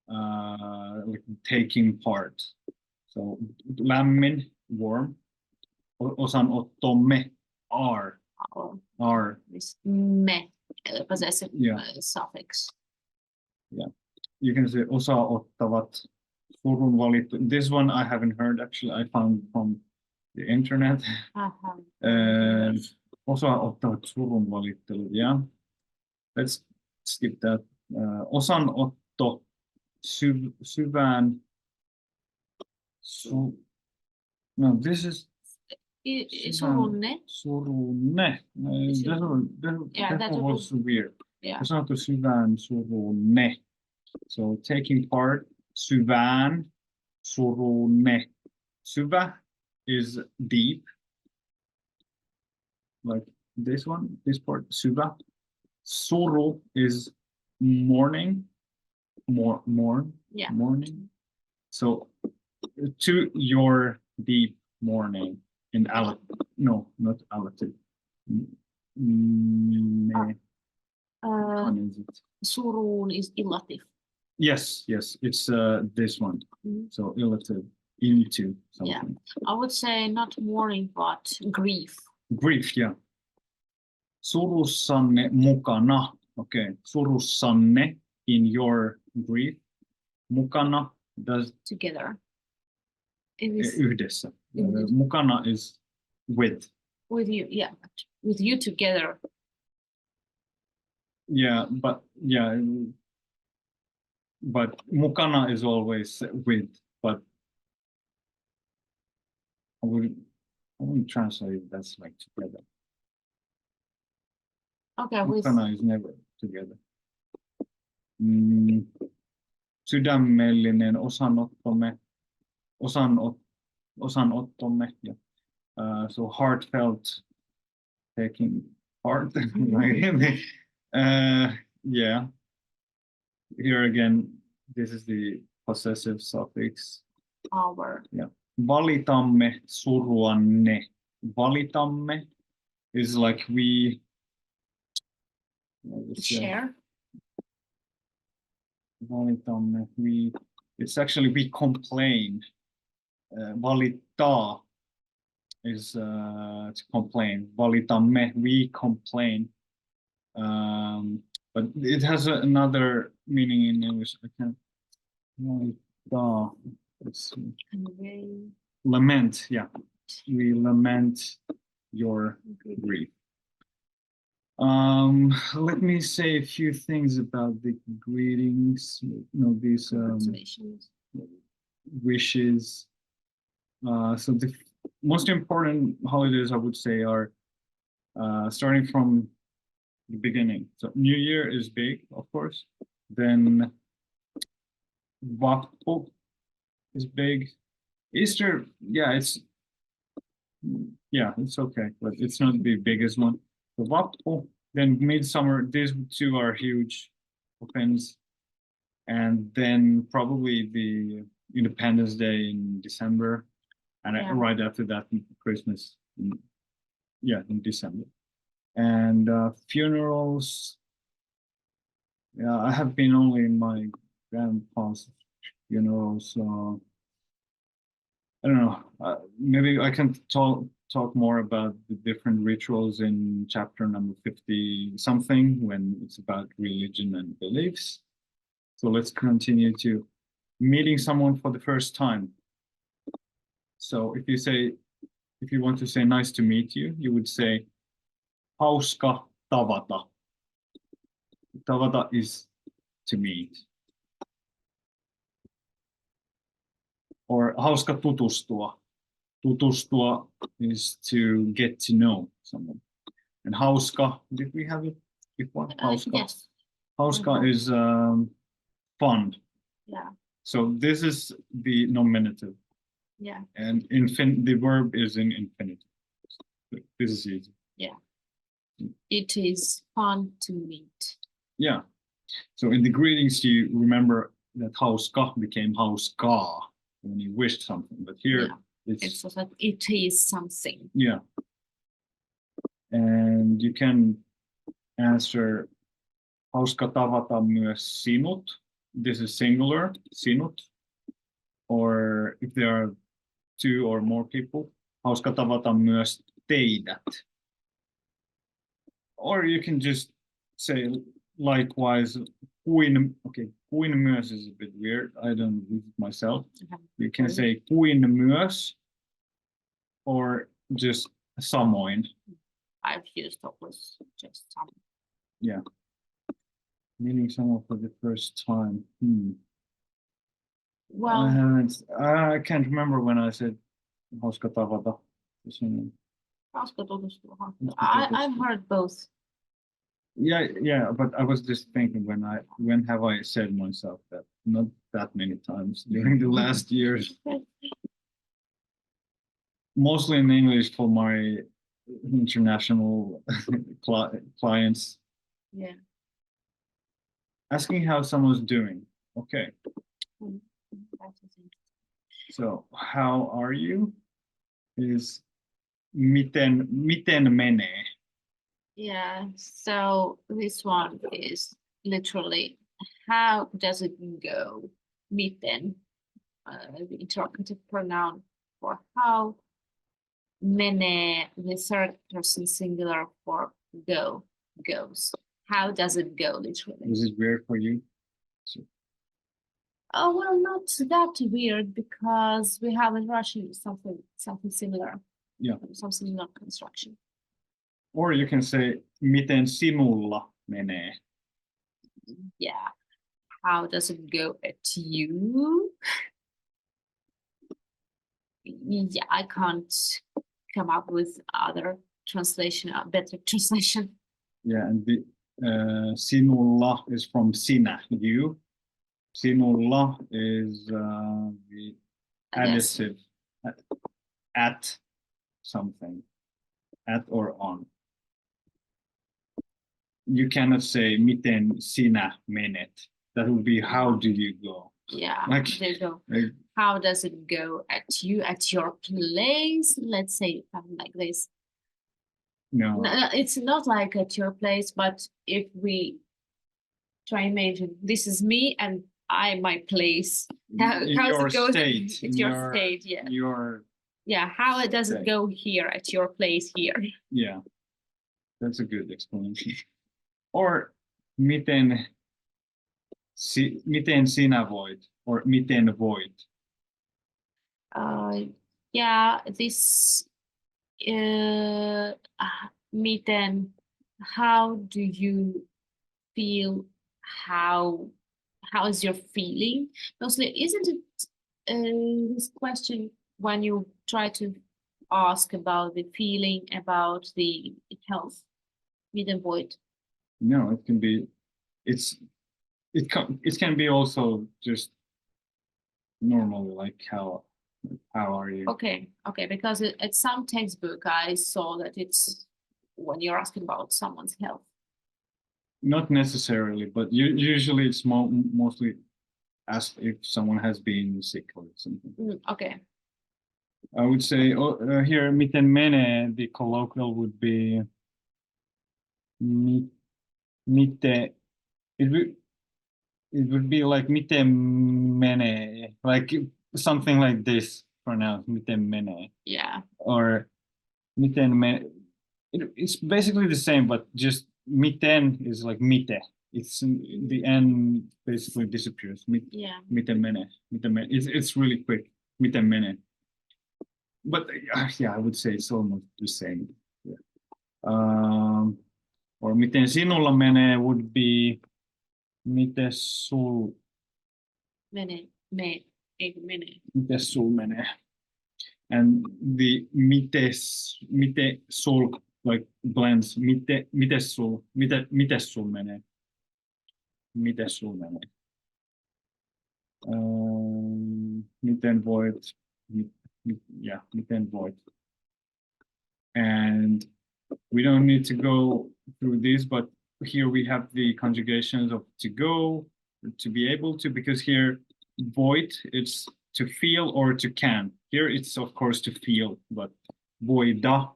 like taking part. So lämmin, warm. Osanottomme, are. This me, possessive suffix. Yeah, you can say osaottavat. Surun valittu. This one I haven't heard actually. I found from the internet. Osaottavat surun valittelut. Yeah, let's skip that. Osanotto syvään. No, this is Surunne. Surunne. That was weird. Yeah. Osanotto syvään surunne. So taking part. Syvään, surunne. Syvä is deep, like this one, this part, syvä. Suru is mourning, Yeah. mourning. So to your deep mourning in no, not alative. Surun is illative. Yes, it's this one. So illative, into something. Yeah, I would say not mourning, but grief. Grief, yeah. Surussanne mukana. Okay, surussanne, in your grief. Mukana does together. It is yhdessä. Mukana is with. With you, yeah, with you together. Yeah, but mukana is always with, but I wouldn't translate that's like together. Okay, mukana is never together. Sydämellinen osanottomme. Yeah. So heartfelt taking part. Yeah. Here again, this is the possessive suffix. Our. Yeah. Valitamme suruanne. Valitamme is like we share. Valitamme. It's actually we complain. Valittaa is to complain. Valitamme, we complain. But it has another meaning in English. I can't. Let's see. Lament, yeah. We lament your grief. Let me say a few things about the greetings. These wishes. So the most important holidays, I would say, are starting from the beginning. So New Year is big, of course. Then Vappu is big. Easter, it's okay, but it's not the biggest one. So Vappu, then Midsummer, these two are huge events. And then probably the Independence Day in December. And right after that, Christmas, in December. And funerals, I have been only in my grandpa's funeral, so I don't know. Maybe I can talk more about the different rituals in chapter number 50 something when it's about religion and beliefs. So let's continue to meeting someone for the first time. So if you want to say nice to meet you, you would say hauska tavata. Tavata is to meet. Or hauska tutustua. tutustua is to get to know someone. And hauska, did we have it before? Hauska. Yes. Hauska is fun. Yeah. So this is the nominative. Yeah. And the verb is in infinitive. This is easy. Yeah. It is fun to meet. Yeah. So in the greetings, you remember that hauska became hauska when you wished something. But here it's just like it is something. Yeah. And you can answer hauska tavata myös sinut. This is singular, sinut. Or if there are two or more people, hauska tavata myös teidät. Or you can just say likewise, kuin myös is a bit weird. I don't read it myself. You can say kuin myös or just samoin. I've used always just some. Yeah. Meeting someone for the first time. Well, I can't remember when I said hauska tavata. hauska tutustua. I've heard both. Yeah, but I was just thinking when have I said myself that? Not that many times during the last years. Mostly in English for my international clients. Yeah. Asking how someone's doing. Okay. So how are you? Is miten menee? Yeah, so this one is literally how does it go? Miten, the interrogative pronoun for how. Menee, the third person singular for go, goes. How does it go, literally? Is it weird for you? Oh, well, not that weird because we have in Russian something similar. Yeah. Some similar construction. Or you can say miten sinulla menee. Yeah. How does it go at you? Yeah, I can't come up with other translation, a better translation. Yeah, and the sinulla is from sinä, you. Sinulla is the adjective at something, at or on. You cannot say miten sinä menet. That would be how do you go? Yeah, like, there you go. Like, how does it go at you, at your place? Let's say something like this. No, it's not like at your place, but if we try and imagine this is me and my place. How it goes? State, it's your state, yeah. How does it go here at your place here? Yeah, that's a good explanation. Or miten sinä voit, or miten voit. Yeah, this miten, how do you feel? How is your feeling? Mostly, isn't it this question when you try to ask about the feeling, about the health? Miten voit? No, it can be. It can be also just normal, like how are you? Okay, because at some textbook I saw that it's when you're asking about someone's health. Not necessarily, but usually it's mostly asked if someone has been sick or something. Okay. I would say here miten menee, the colloquial would be miten. It would be like miten menee, like something like this pronounced miten menee. Yeah. Or miten menee. It's basically the same, but just miten is like mite. It's the N basically disappears. Yeah. Miten menee. It's really quick. Miten menee. But yeah, I would say it's almost the same. Yeah. Or miten sinulla menee would be miten sul menee. Miten sul menee? And the mite sul like blends mite sul menee. Miten sul menee? Miten voit? Yeah, miten voit? And we don't need to go through this, but here we have the conjugations of to go, to be able to, because here voit it's to feel or to can. Here it's of course to feel, but voida,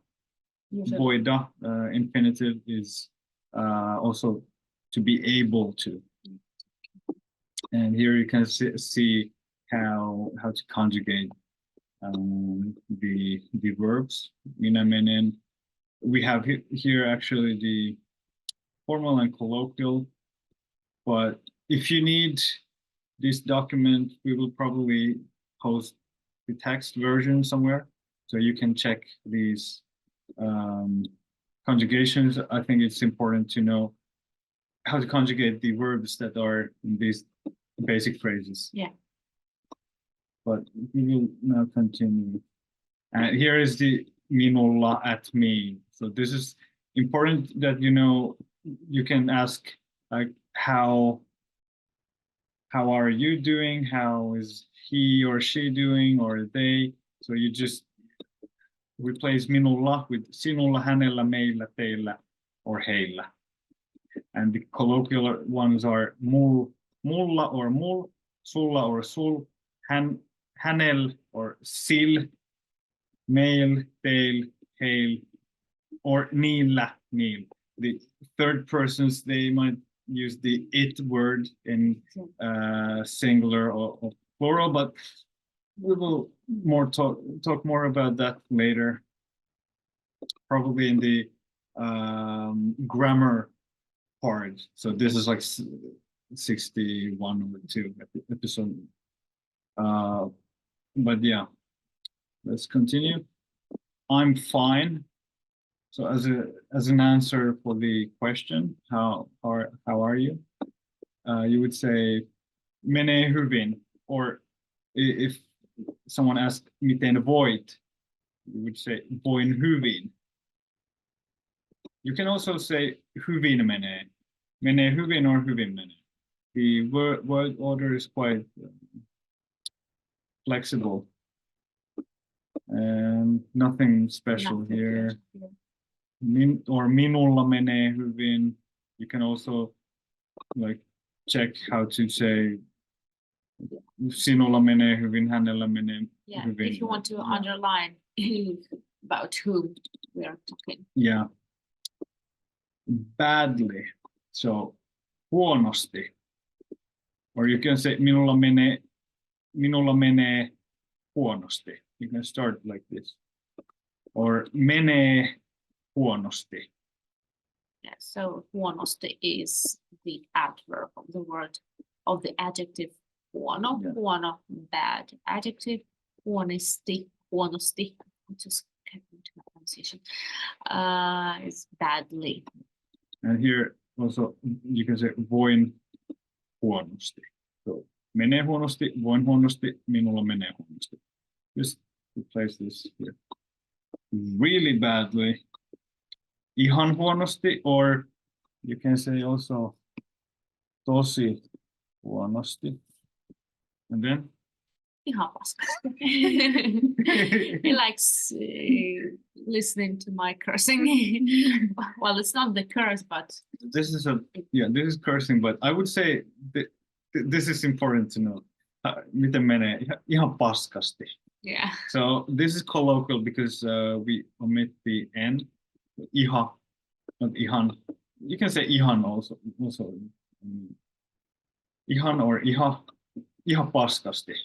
voida infinitive is also to be able to. And here you can see how to conjugate the verbs. Minä menen. We have here actually the formal and colloquial, but if you need this document, we will probably post the text version somewhere, so you can check these conjugations. I think it's important to know how to conjugate the verbs that are in these basic phrases. Yeah. But we will now continue. And here is the minulla at me. So this is important that you know. You can ask like how are you doing? How is he or she doing, or they? So you just replace minulla with sinulla, hänellä, meillä, teillä, or heillä. And the colloquial ones are mulla or mul, sulla or sul, hänel or sil, meil, teil, heil, or niillä, niil. The third persons, they might use the it word in singular or plural, but we will talk more about that later, probably in the grammar part. So this is like 61 or 2 episode. But yeah, let's continue. I'm fine. So as an answer for the question, how are you? You would say menee hyvin, or if someone asked miten voit, you would say voin hyvin. You can also say hyvin menee hyvin or hyvin menee. The word order is quite flexible, and nothing special here. Or minulla menee hyvin. You can also like check how to say sinulla menee hyvin, hänellä menee hyvin. If you want to underline about whom we are talking. Yeah. Badly. So huonosti. Or you can say minulla menee huonosti. You can start like this. Or menee huonosti. Yeah, so huonosti is the adverb of the word of the adjective huono, huono, bad. Adjective huonosti, huonosti. I'm just getting into my pronunciation. Is badly. And here also you can say voin huonosti. So menee huonosti, voin huonosti, minulla menee huonosti. Just replace this here. Really badly. Ihan huonosti, or you can say also tosi huonosti. And then? Ihan paskasti. He likes listening to my cursing. Well, it's not the curse, but this is cursing, but I would say this is important to know. Miten menee? Ihan paskasti. Yeah. So this is colloquial because we omit the N. Iha, not ihan. You can say ihan also. Ihan or iha paskasti.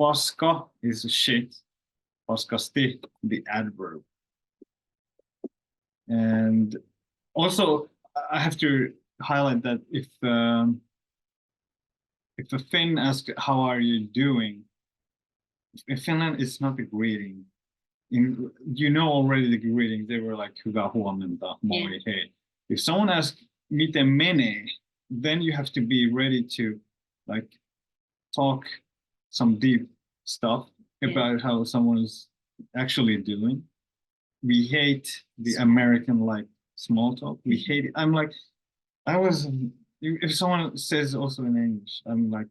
Paska is shit. Paskasti, the adverb. And also, I have to highlight that if a Finn asks, how are you doing? In Finland, it's not a greeting. You know already the greetings, they were like hyvää huomenta, moi, hey. If someone asks miten menee, then you have to be ready to like talk some deep stuff. about how someone's actually doing. We hate the Small. American like small talk. We hate it. I'm like, if someone says also in English, I'm like,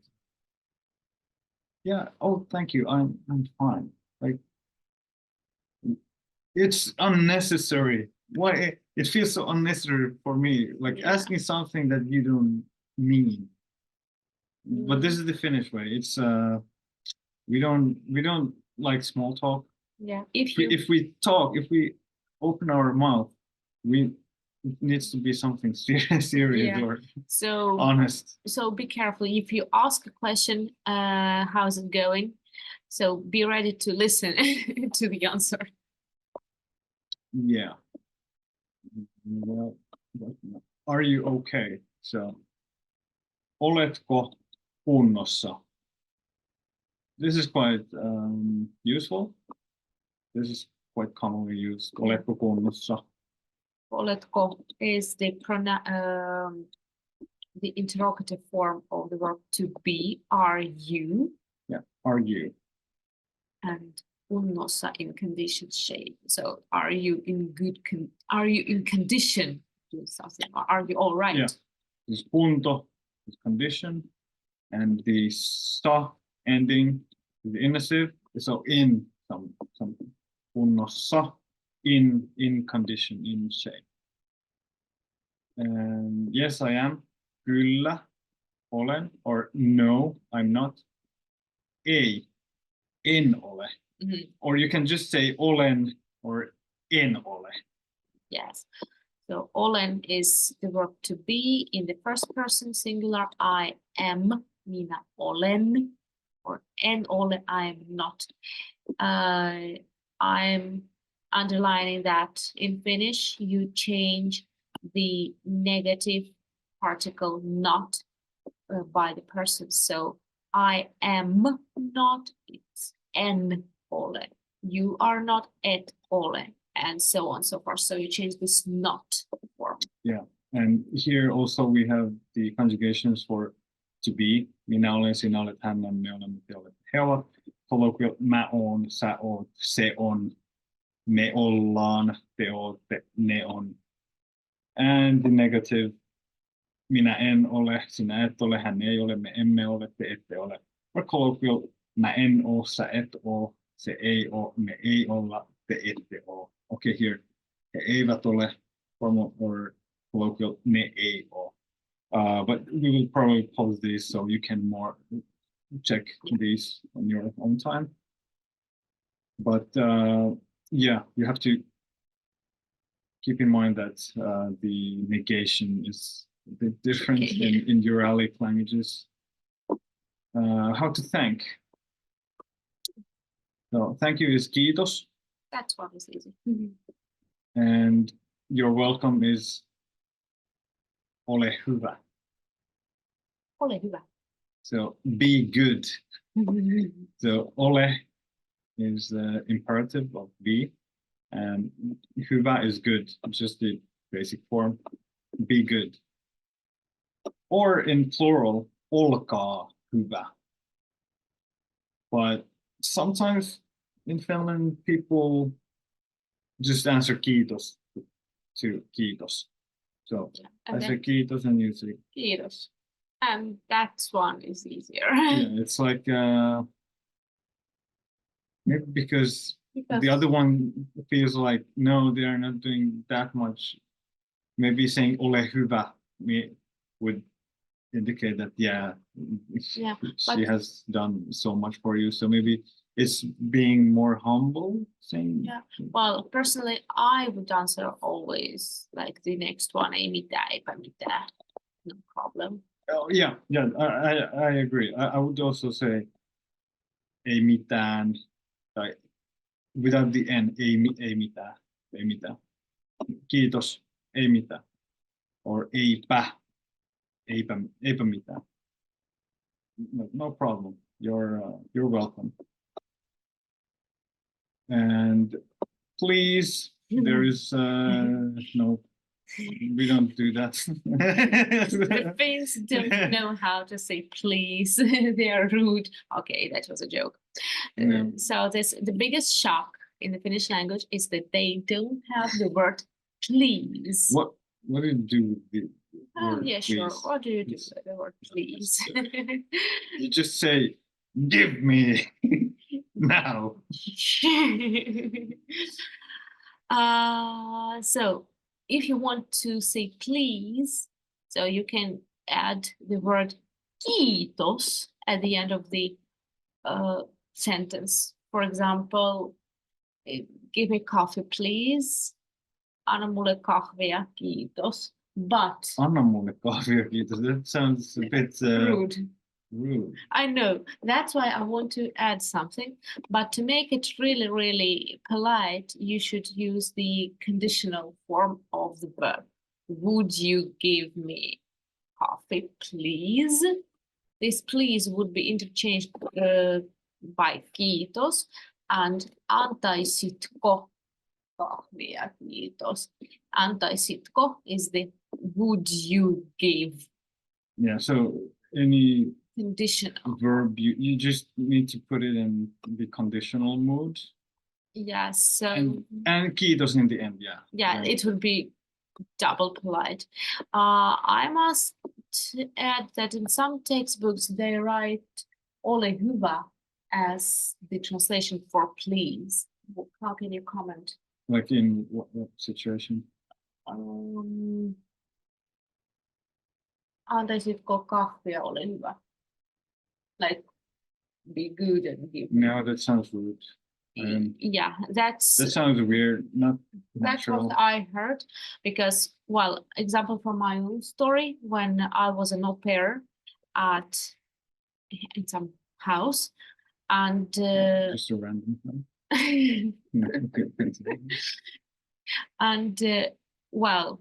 yeah, oh, thank you, I'm fine. Like, it's unnecessary. Why it feels so unnecessary for me? Like Yeah. asking something that you don't mean. But this is the Finnish way. It's we don't like small talk. Yeah. If we talk, if we open our mouth, it needs to be something serious Yeah. or So honest. so be careful if you ask a question, how's it going? So be ready to listen to the answer. Yeah. Well, are you okay? So, oletko kunnossa? This is quite useful. This is quite commonly used. Oletko kunnossa? Oletko is the interrogative form of the verb to be. Are you? Yeah. Are you? And kunnossa in condition shape. So are you in are you in condition to do something? Or are you all right? Yeah. This kunto is condition, and the sa ending is the inessive. So in something. Kunnossa, in condition, in shape. And yes, I am. Kyllä, olen. Or no, I'm not. Ei, en ole. Or you can just say olen or en ole. Yes. So olen is the verb to be in the first person singular. I am, minä olen, or en ole, I am not. I'm underlining that in Finnish, you change the negative particle not by the person. So I am not, it's en ole. You are not et ole, and so on and so forth. So you change this not form. Yeah, and here also we have the conjugations for to be. Minä olen, sinä olet, hän on, me olemme, te olette, he ovat. Colloquial, mä oon, sä oot, se on, me ollaan, te ootte, ne on. And the negative, minä en ole, sinä et ole, hän ei ole, me emme ole, te ette ole. Or colloquial, mä en oo, sä et oo, se ei oo, me ei olla, te ette oo. Okay, here, he eivät ole, or colloquial, ne ei oo. But we will probably pause these so you can more check these on your own time. But yeah, you have to keep in mind that the negation is a bit different in Uralic languages. How to thank? So thank you is kiitos. That's one is easy. And you're welcome is ole hyvä. Ole hyvä. So be good. So ole is the imperative of be, and hyvä is good, just the basic form. Be good. Or in plural, olkaa hyvä. But sometimes in Finland, people just answer kiitos to kiitos. So I say kiitos and you say kiitos. And that one is easier. Yeah, it's like maybe because the other one feels like no, they are not doing that much. Maybe saying ole hyvä would indicate that she has done so much for you. So maybe it's being more humble, saying. Yeah. Well, personally, I would answer always like the next one, ei mitään, eipä mitään. No problem. Oh yeah, I agree. I would also say ei mitään, like without the n, ei mitään, ei mitään. Kiitos, ei mitään. Or eipä mitään. No problem. You're welcome. And please, there is no. We don't do that. The Finns don't know how to say please. They are rude. Okay, that was a joke. Yeah. So the biggest shock in the Finnish language is that they don't have the word please. What do you do with the Oh, word yeah, sure. please? What do you do It's- with the word please? You just say, give me now. So if you want to say please, so you can add the word kiitos at the end of the sentence. For example, give me coffee, please. Anna mulle kahvia, kiitos. But Anna mulle kahvia, kiitos. That sounds a bit rude. rude. I know. That's why I want to add something. But to make it really, really polite, you should use the conditional form of the verb. Would you give me coffee, please? This please would be interchanged by kiitos and antaisitko kahvia, kiitos. Antaisitko is the would you give Yeah, so any conditional. verb, you just need to put it in the conditional mood. Yeah, so And kiitos in the end, yeah. yeah, it would be double polite. I must add that in some textbooks they write ole hyvä as the translation for please. How can you comment? Like in what situation? Antaisitko kahvia, ole hyvä? Like, be good and give me. No, that sounds rude. Yeah, That sounds weird, not that's natural. what I heard because, well, example from my own story, when I was an au pair in some house, and Just a random thing. Yeah, okay, continue. and well,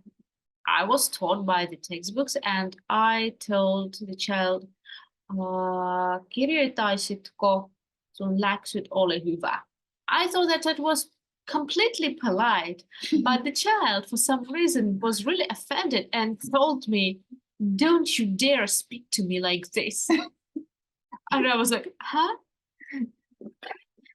I was taught by the textbooks, and I told the child, kirjoitaisitko sun läksyt ole hyvä? I thought that it was completely polite, but the child, for some reason, was really offended and told me, don't you dare speak to me like this. And I was like, huh?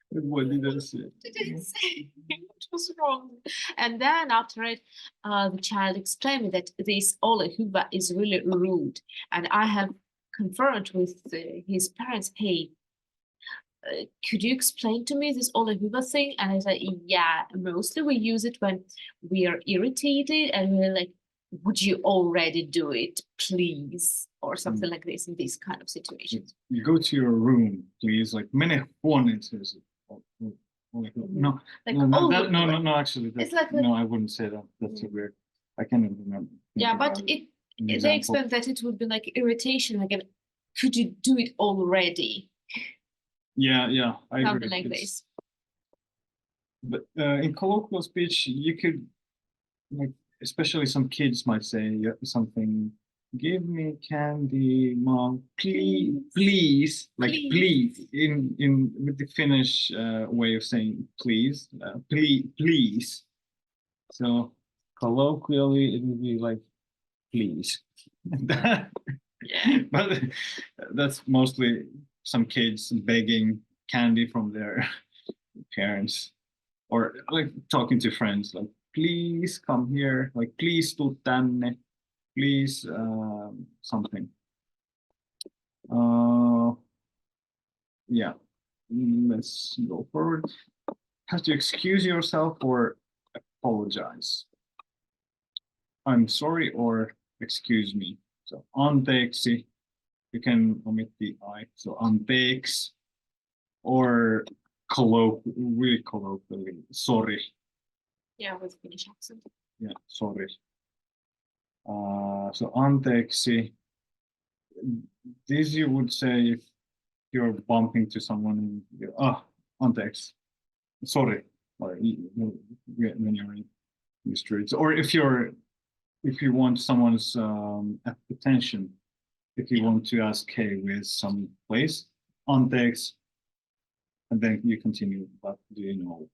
What did I say? Didn't say it was wrong. And then after it, the child explained me that this ole hyvä is really rude. And I have conferred with his parents, hey, could you explain to me this ole hyvä thing? And I said, yeah, mostly we use it when we are irritated and we're like, would you already do it, please? Or something like this in these kind of situations. You go to your room, please. Like mene huoneeseen. No, Like, no, actually, It's like no, I wouldn't say that. That's so weird. I can't even remember. Yeah, but they explained that it would be like irritation, like, could you do it already? Yeah, I Something agree. like this. But in colloquial speech, you could, like, especially some kids might say something. Give me candy, mom, please, like please. In with the Finnish way of saying please, please. So colloquially, it would be like please. Yeah. But that's mostly some kids begging candy from their parents, or like talking to friends, like please come here, like please tuu tänne, please something. Yeah, let's go forward. Have to excuse yourself or apologize. I'm sorry or excuse me. So anteeksi, you can omit the I. So anteeksi, or really colloquially, sorry. Yeah, with Finnish accent. Yeah, sorry. So anteeksi. This you would say if you're bumping to someone and you anteeksi, sorry, or when you're in the streets, or if you want someone's attention, if you want to ask hey with some place, anteeksi, and then you continue, but do you know,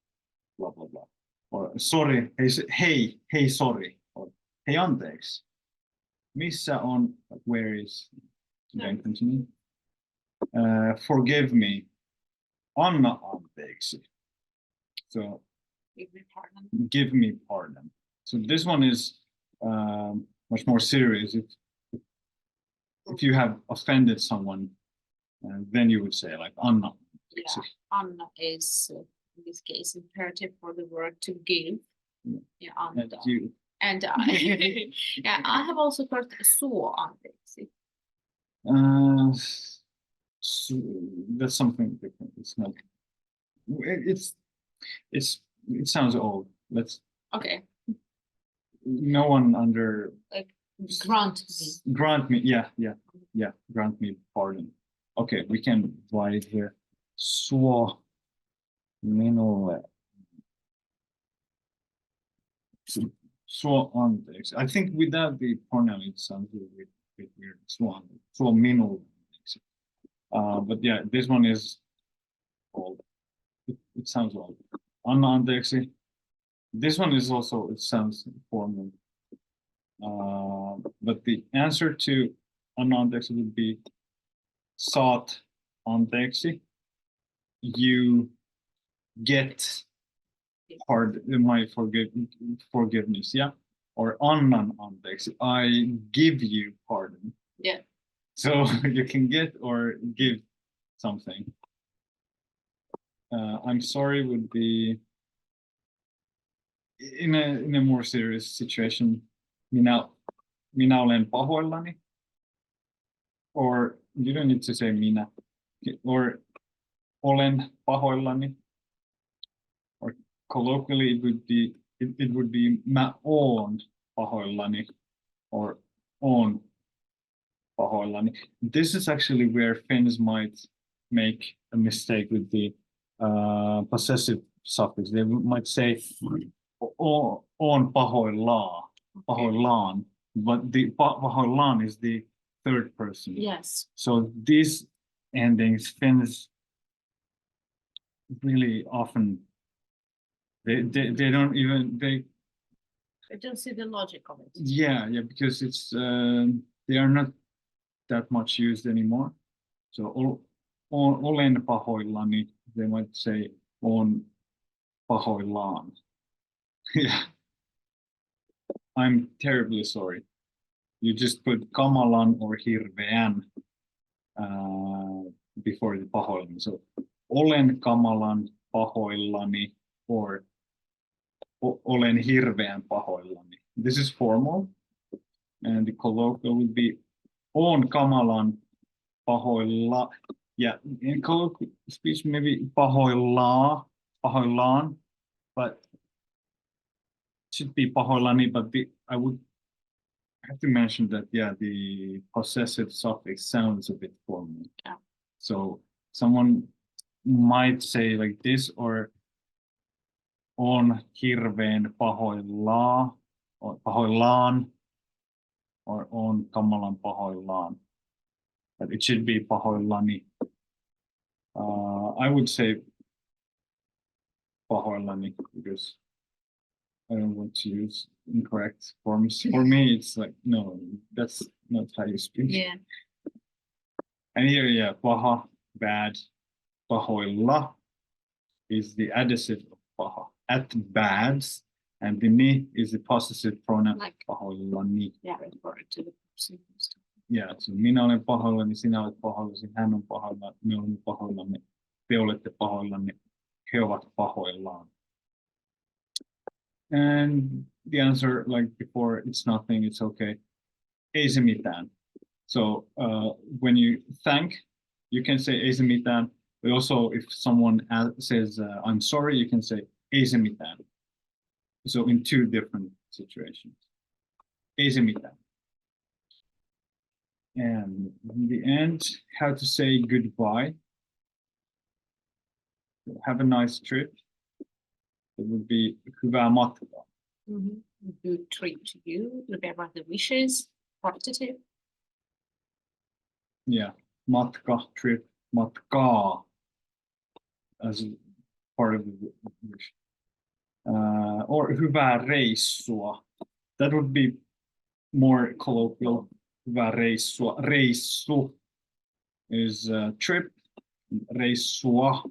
blah blah blah, or sorry, hey sorry, or hey anteeksi, missä on, like, where is, then continue. Forgive me, Anna anteeksi. So Give me pardon. give me pardon. So this one is much more serious. If you have offended someone, then you would say like Anna. Yeah, Anna is in this case imperative for the word to give. Yeah, Anna. And you, And I, yeah, I have also heard suo anteeksi. so that's something different. It's not. It sounds old. Let's. Okay, No one under. grant me. Grant me. Yeah. Grant me pardon. Okay, we can write it here. Suo minulle. Suo anteeksi. I think without the pronoun it sounds a bit weird. Suo minulle. But yeah, this one is old. It sounds old. Anna anteeksi. This one is also, it sounds formal. But the answer to Anna anteeksi would be saat anteeksi. You get my forgiveness, yeah? Or annan anteeksi. I give you pardon. Yeah. So you can get or give something. I'm sorry would be in a more serious situation. Minä olen pahoillani. Or you don't need to say minä. Or olen pahoillani. Or colloquially it would be mä oon pahoillani or on pahoillani. This is actually where Finns might make a mistake with the possessive suffix. They might say on pahoillaan, but the pahoillaan is the third person. Yes. So these endings, Finns really often they don't even I don't see the logic of it. yeah because it's they are not that much used anymore. So olen pahoillani, they might say on pahoillaan. Yeah, I'm terribly sorry. You just put kamalan or hirveän before the pahoillani. So olen kamalan pahoillani or olen hirveän pahoillani. This is formal, and the colloquial would be on kamalan pahoilla. Yeah, in colloquial speech maybe pahoillaan, but it should be pahoillani. But I would have to mention that yeah, the possessive suffix sounds a bit formal. Yeah. So someone might say like this or on hirveän pahoillaan or on kamalan pahoillaan. But it should be pahoillani. I would say pahoillani because I don't want to use incorrect forms. For me, it's like, no, that's not how you speak. Yeah. And here, yeah, paha, bad. Pahoilla is the adjective of paha. At bads, and the ni is the possessive pronoun. Like pahoillani. yeah, refer to the person. Yeah, so minä olen pahoillani, sinä olet pahoillasi, hän on pahoillaan, me olemme pahoillamme, te olette pahoillanne, he ovat pahoillaan. And the answer, like before, it's nothing, it's okay. Ei se mitään. So when you thank, you can say ei se mitään. But also, if someone says I'm sorry, you can say ei se mitään. So in two different situations. Ei se mitään. And in the end, how to say goodbye. Have a nice trip. It would be hyvää matkaa. Good trip to you. Remember the wishes. Positive. Yeah, matka, trip, matkaa as part of the wish. Or hyvää reissua. That would be more colloquial. Hyvää reissua. Reissu is trip. Reissua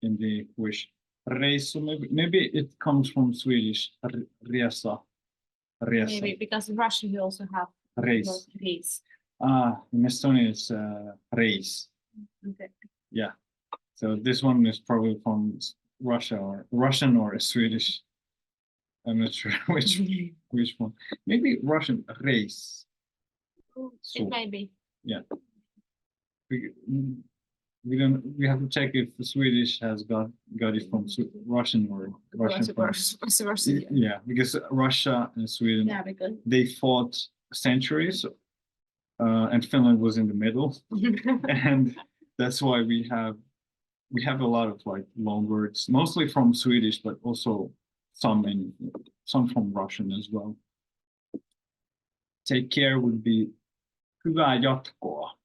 in the wish. Reissu, maybe it comes from Swedish. Resa. Maybe because in Russian we also have Reis. reis. In Estonian it's reis. Okay. Yeah. So this one is probably from Russia or Russian or Swedish. I'm not sure which one. Maybe Russian reis. It may be. Yeah. We have to check if the Swedish has got it from Russian or Russian. Vice versa. Yeah, because Russia and Sweden, Yeah, because they fought centuries, and Finland was in the middle, and that's why we have a lot of like long words, mostly from Swedish, but also some from Russian as well. Take care would be hyvää jatkoa.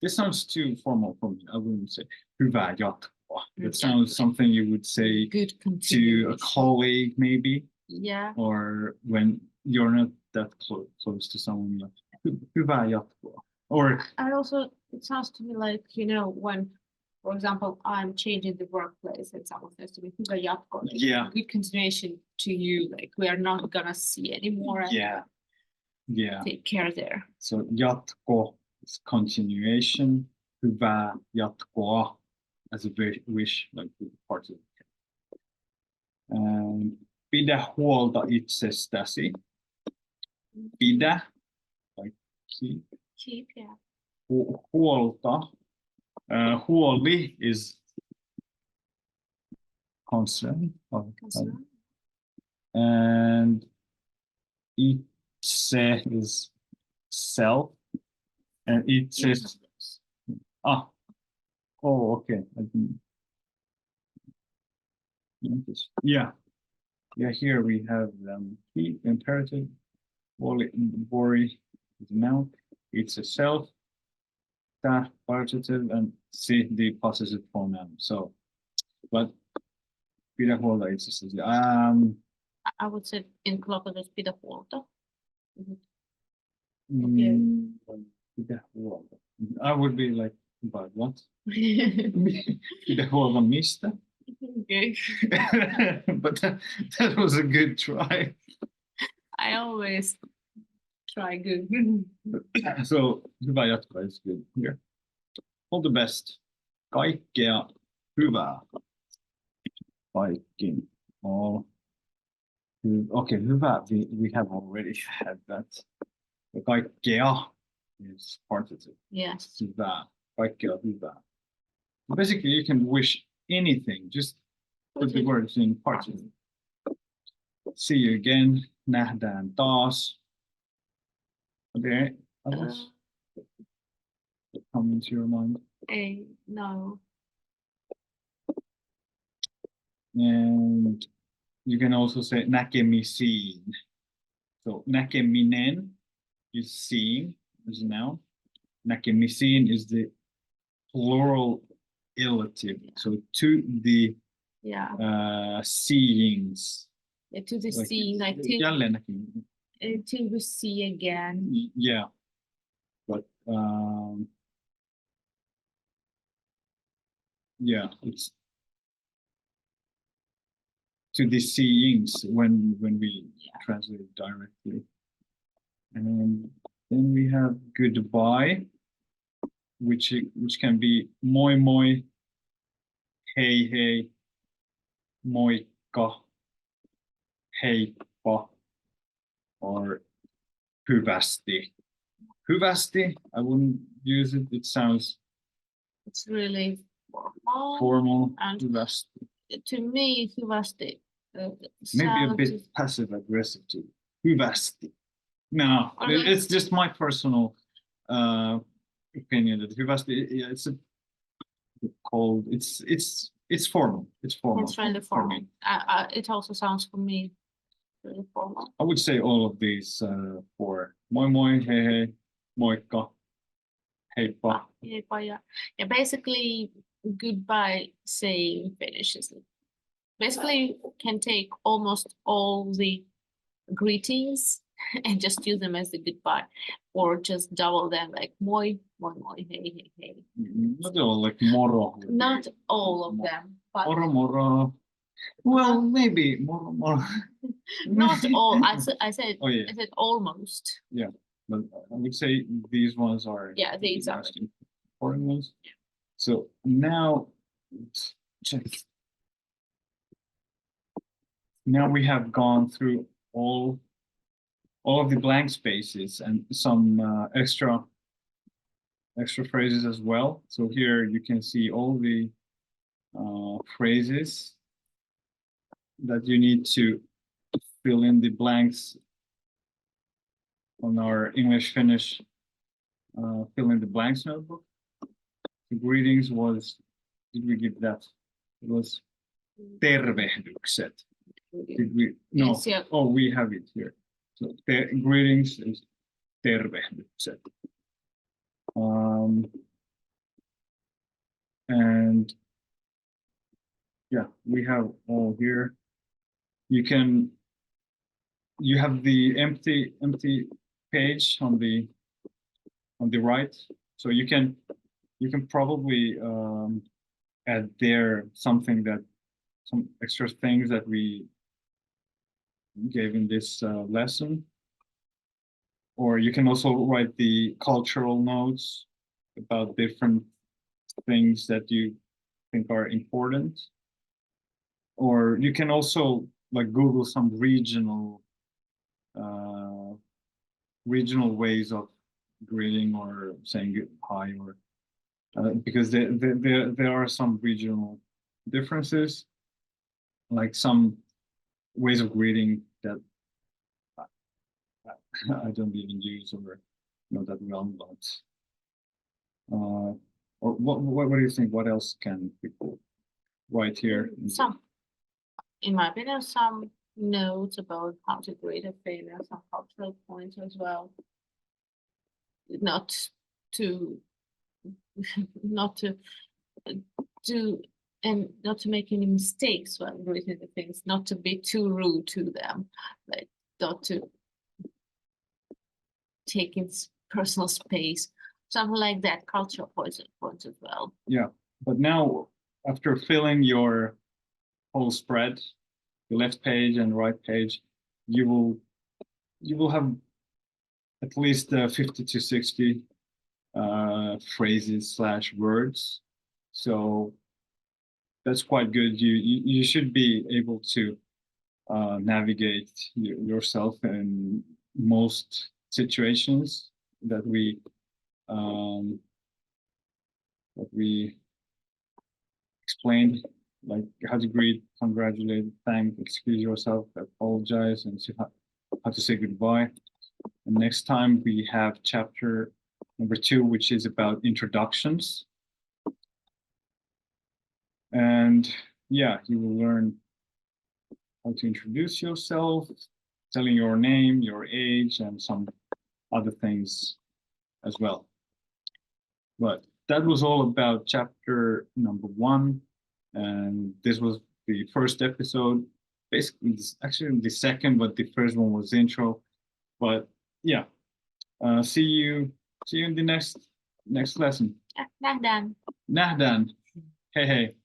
This sounds too formal for me. I wouldn't say hyvää jatkoa. That sounds something you would say good to a colleague, maybe. Yeah. Or when you're not that close to someone, like hyvää jatkoa. Or and also it sounds to me like, when, for example, I'm changing the workplace and someone says to me, hyvää jatkoa, like, yeah, good continuation to you, like we are not gonna see anymore. Yeah. Take care there. So jatko is continuation. Hyvää jatkoa as a wish, like the part of it. Pidä huolta itsestäsi. Pidä, like keep. Keep, yeah. Huolta. Huoli is concern. Concern. And itse is self. And itse is okay. I didn't notice. Yeah. Here we have keep imperative. Worry is noun. It's a self. That partitive and see the possessive pronoun. So, but pidä huolta itsestäsi. I would say in colloquial pidä huolta. Pidä huolta. I would be like, but what? Pidä huolta mistä? Okay. But that was a good try. I always try good. So hyvää jatkoa is good here. All the best. Kaikkea hyvää. Kaikki. All. Okay, hyvä. We have already had that. Kaikkea is partitive. Yes. Hyvää. Kaikkea hyvää. Basically, you can wish anything. Just put the words in partitive. See you again. Nähdään taas. Okay. Others come into your mind. No. And you can also say näkemisiin. So näkeminen is seeing as a noun. Näkemisiin is the plural illative. So to the seeings. Yeah, to the seeing, like Jälleen näkeminen. Till we see again. Yeah. But it's to the seeings when we translate it directly. And then we have goodbye, which can be moi moi, hei hei, moikka, heippa, or hyvästi. Hyvästi, I wouldn't use it. It sounds it's really formal. And hyvästi. To me, hyvästi maybe a bit passive aggressive too. Hyvästi. No, it's just my personal opinion that hyvästi, it's a bit cold. It's formal. It's formal. It's really formal. It also sounds for me really formal. I would say all of these for moi moi, hei hei, moikka, heippa. Heippa, yeah. Basically, goodbye saying Finnish is basically can take almost all the greetings and just use them as the goodbye, or just double them like moi, moi, moi, hey, hey, hey. Not all, like moro. Not all of them, but Moro, moro. Well, maybe moro, moro. not all. I said Oh yeah, I said almost. but I would say these ones are Yeah, the these are. most important ones. So now, let's check. Now we have gone through all of the blank spaces and some extra phrases as well. So here you can see all the phrases that you need to fill in the blanks on our English Finnish fill in the blanks notebook. The greetings was, did we give that? It was tervehdykset. Did we? No. Yes, yeah. Oh, we have it here. So greetings is tervehdykset. And yeah, we have all here. You have the empty page on the right, so you can probably add there some extra things that we gave in this lesson, or you can also write the cultural notes about different things that you think are important, or you can also like Google some regional ways of greeting or saying hi, or because there are some regional differences, like some ways of greeting that I don't even use or know that well, but or what do you think? What else can people write here? Some, in my opinion, some notes about how to greet a failure, some cultural points as well. Not to do and not to make any mistakes while greeting the things, not to be too rude to them, like not to take in personal space, something like that, cultural points as well. Yeah, but now after filling your whole spread, the left page and right page, you will have at least 50 to 60 phrases / words. So that's quite good. You should be able to navigate yourself in most situations that we explained, like how to greet, congratulate, thank, excuse yourself, apologize, and how to say goodbye. And next time we have chapter number 2, which is about introductions. And yeah, you will learn how to introduce yourself, telling your name, your age, and some other things as well. But that was all about chapter number 1. And this was the first episode. Basically, this actually the second, but the first one was intro. But yeah, see you in the next lesson. Nähdään. Nähdään. Hey, hey.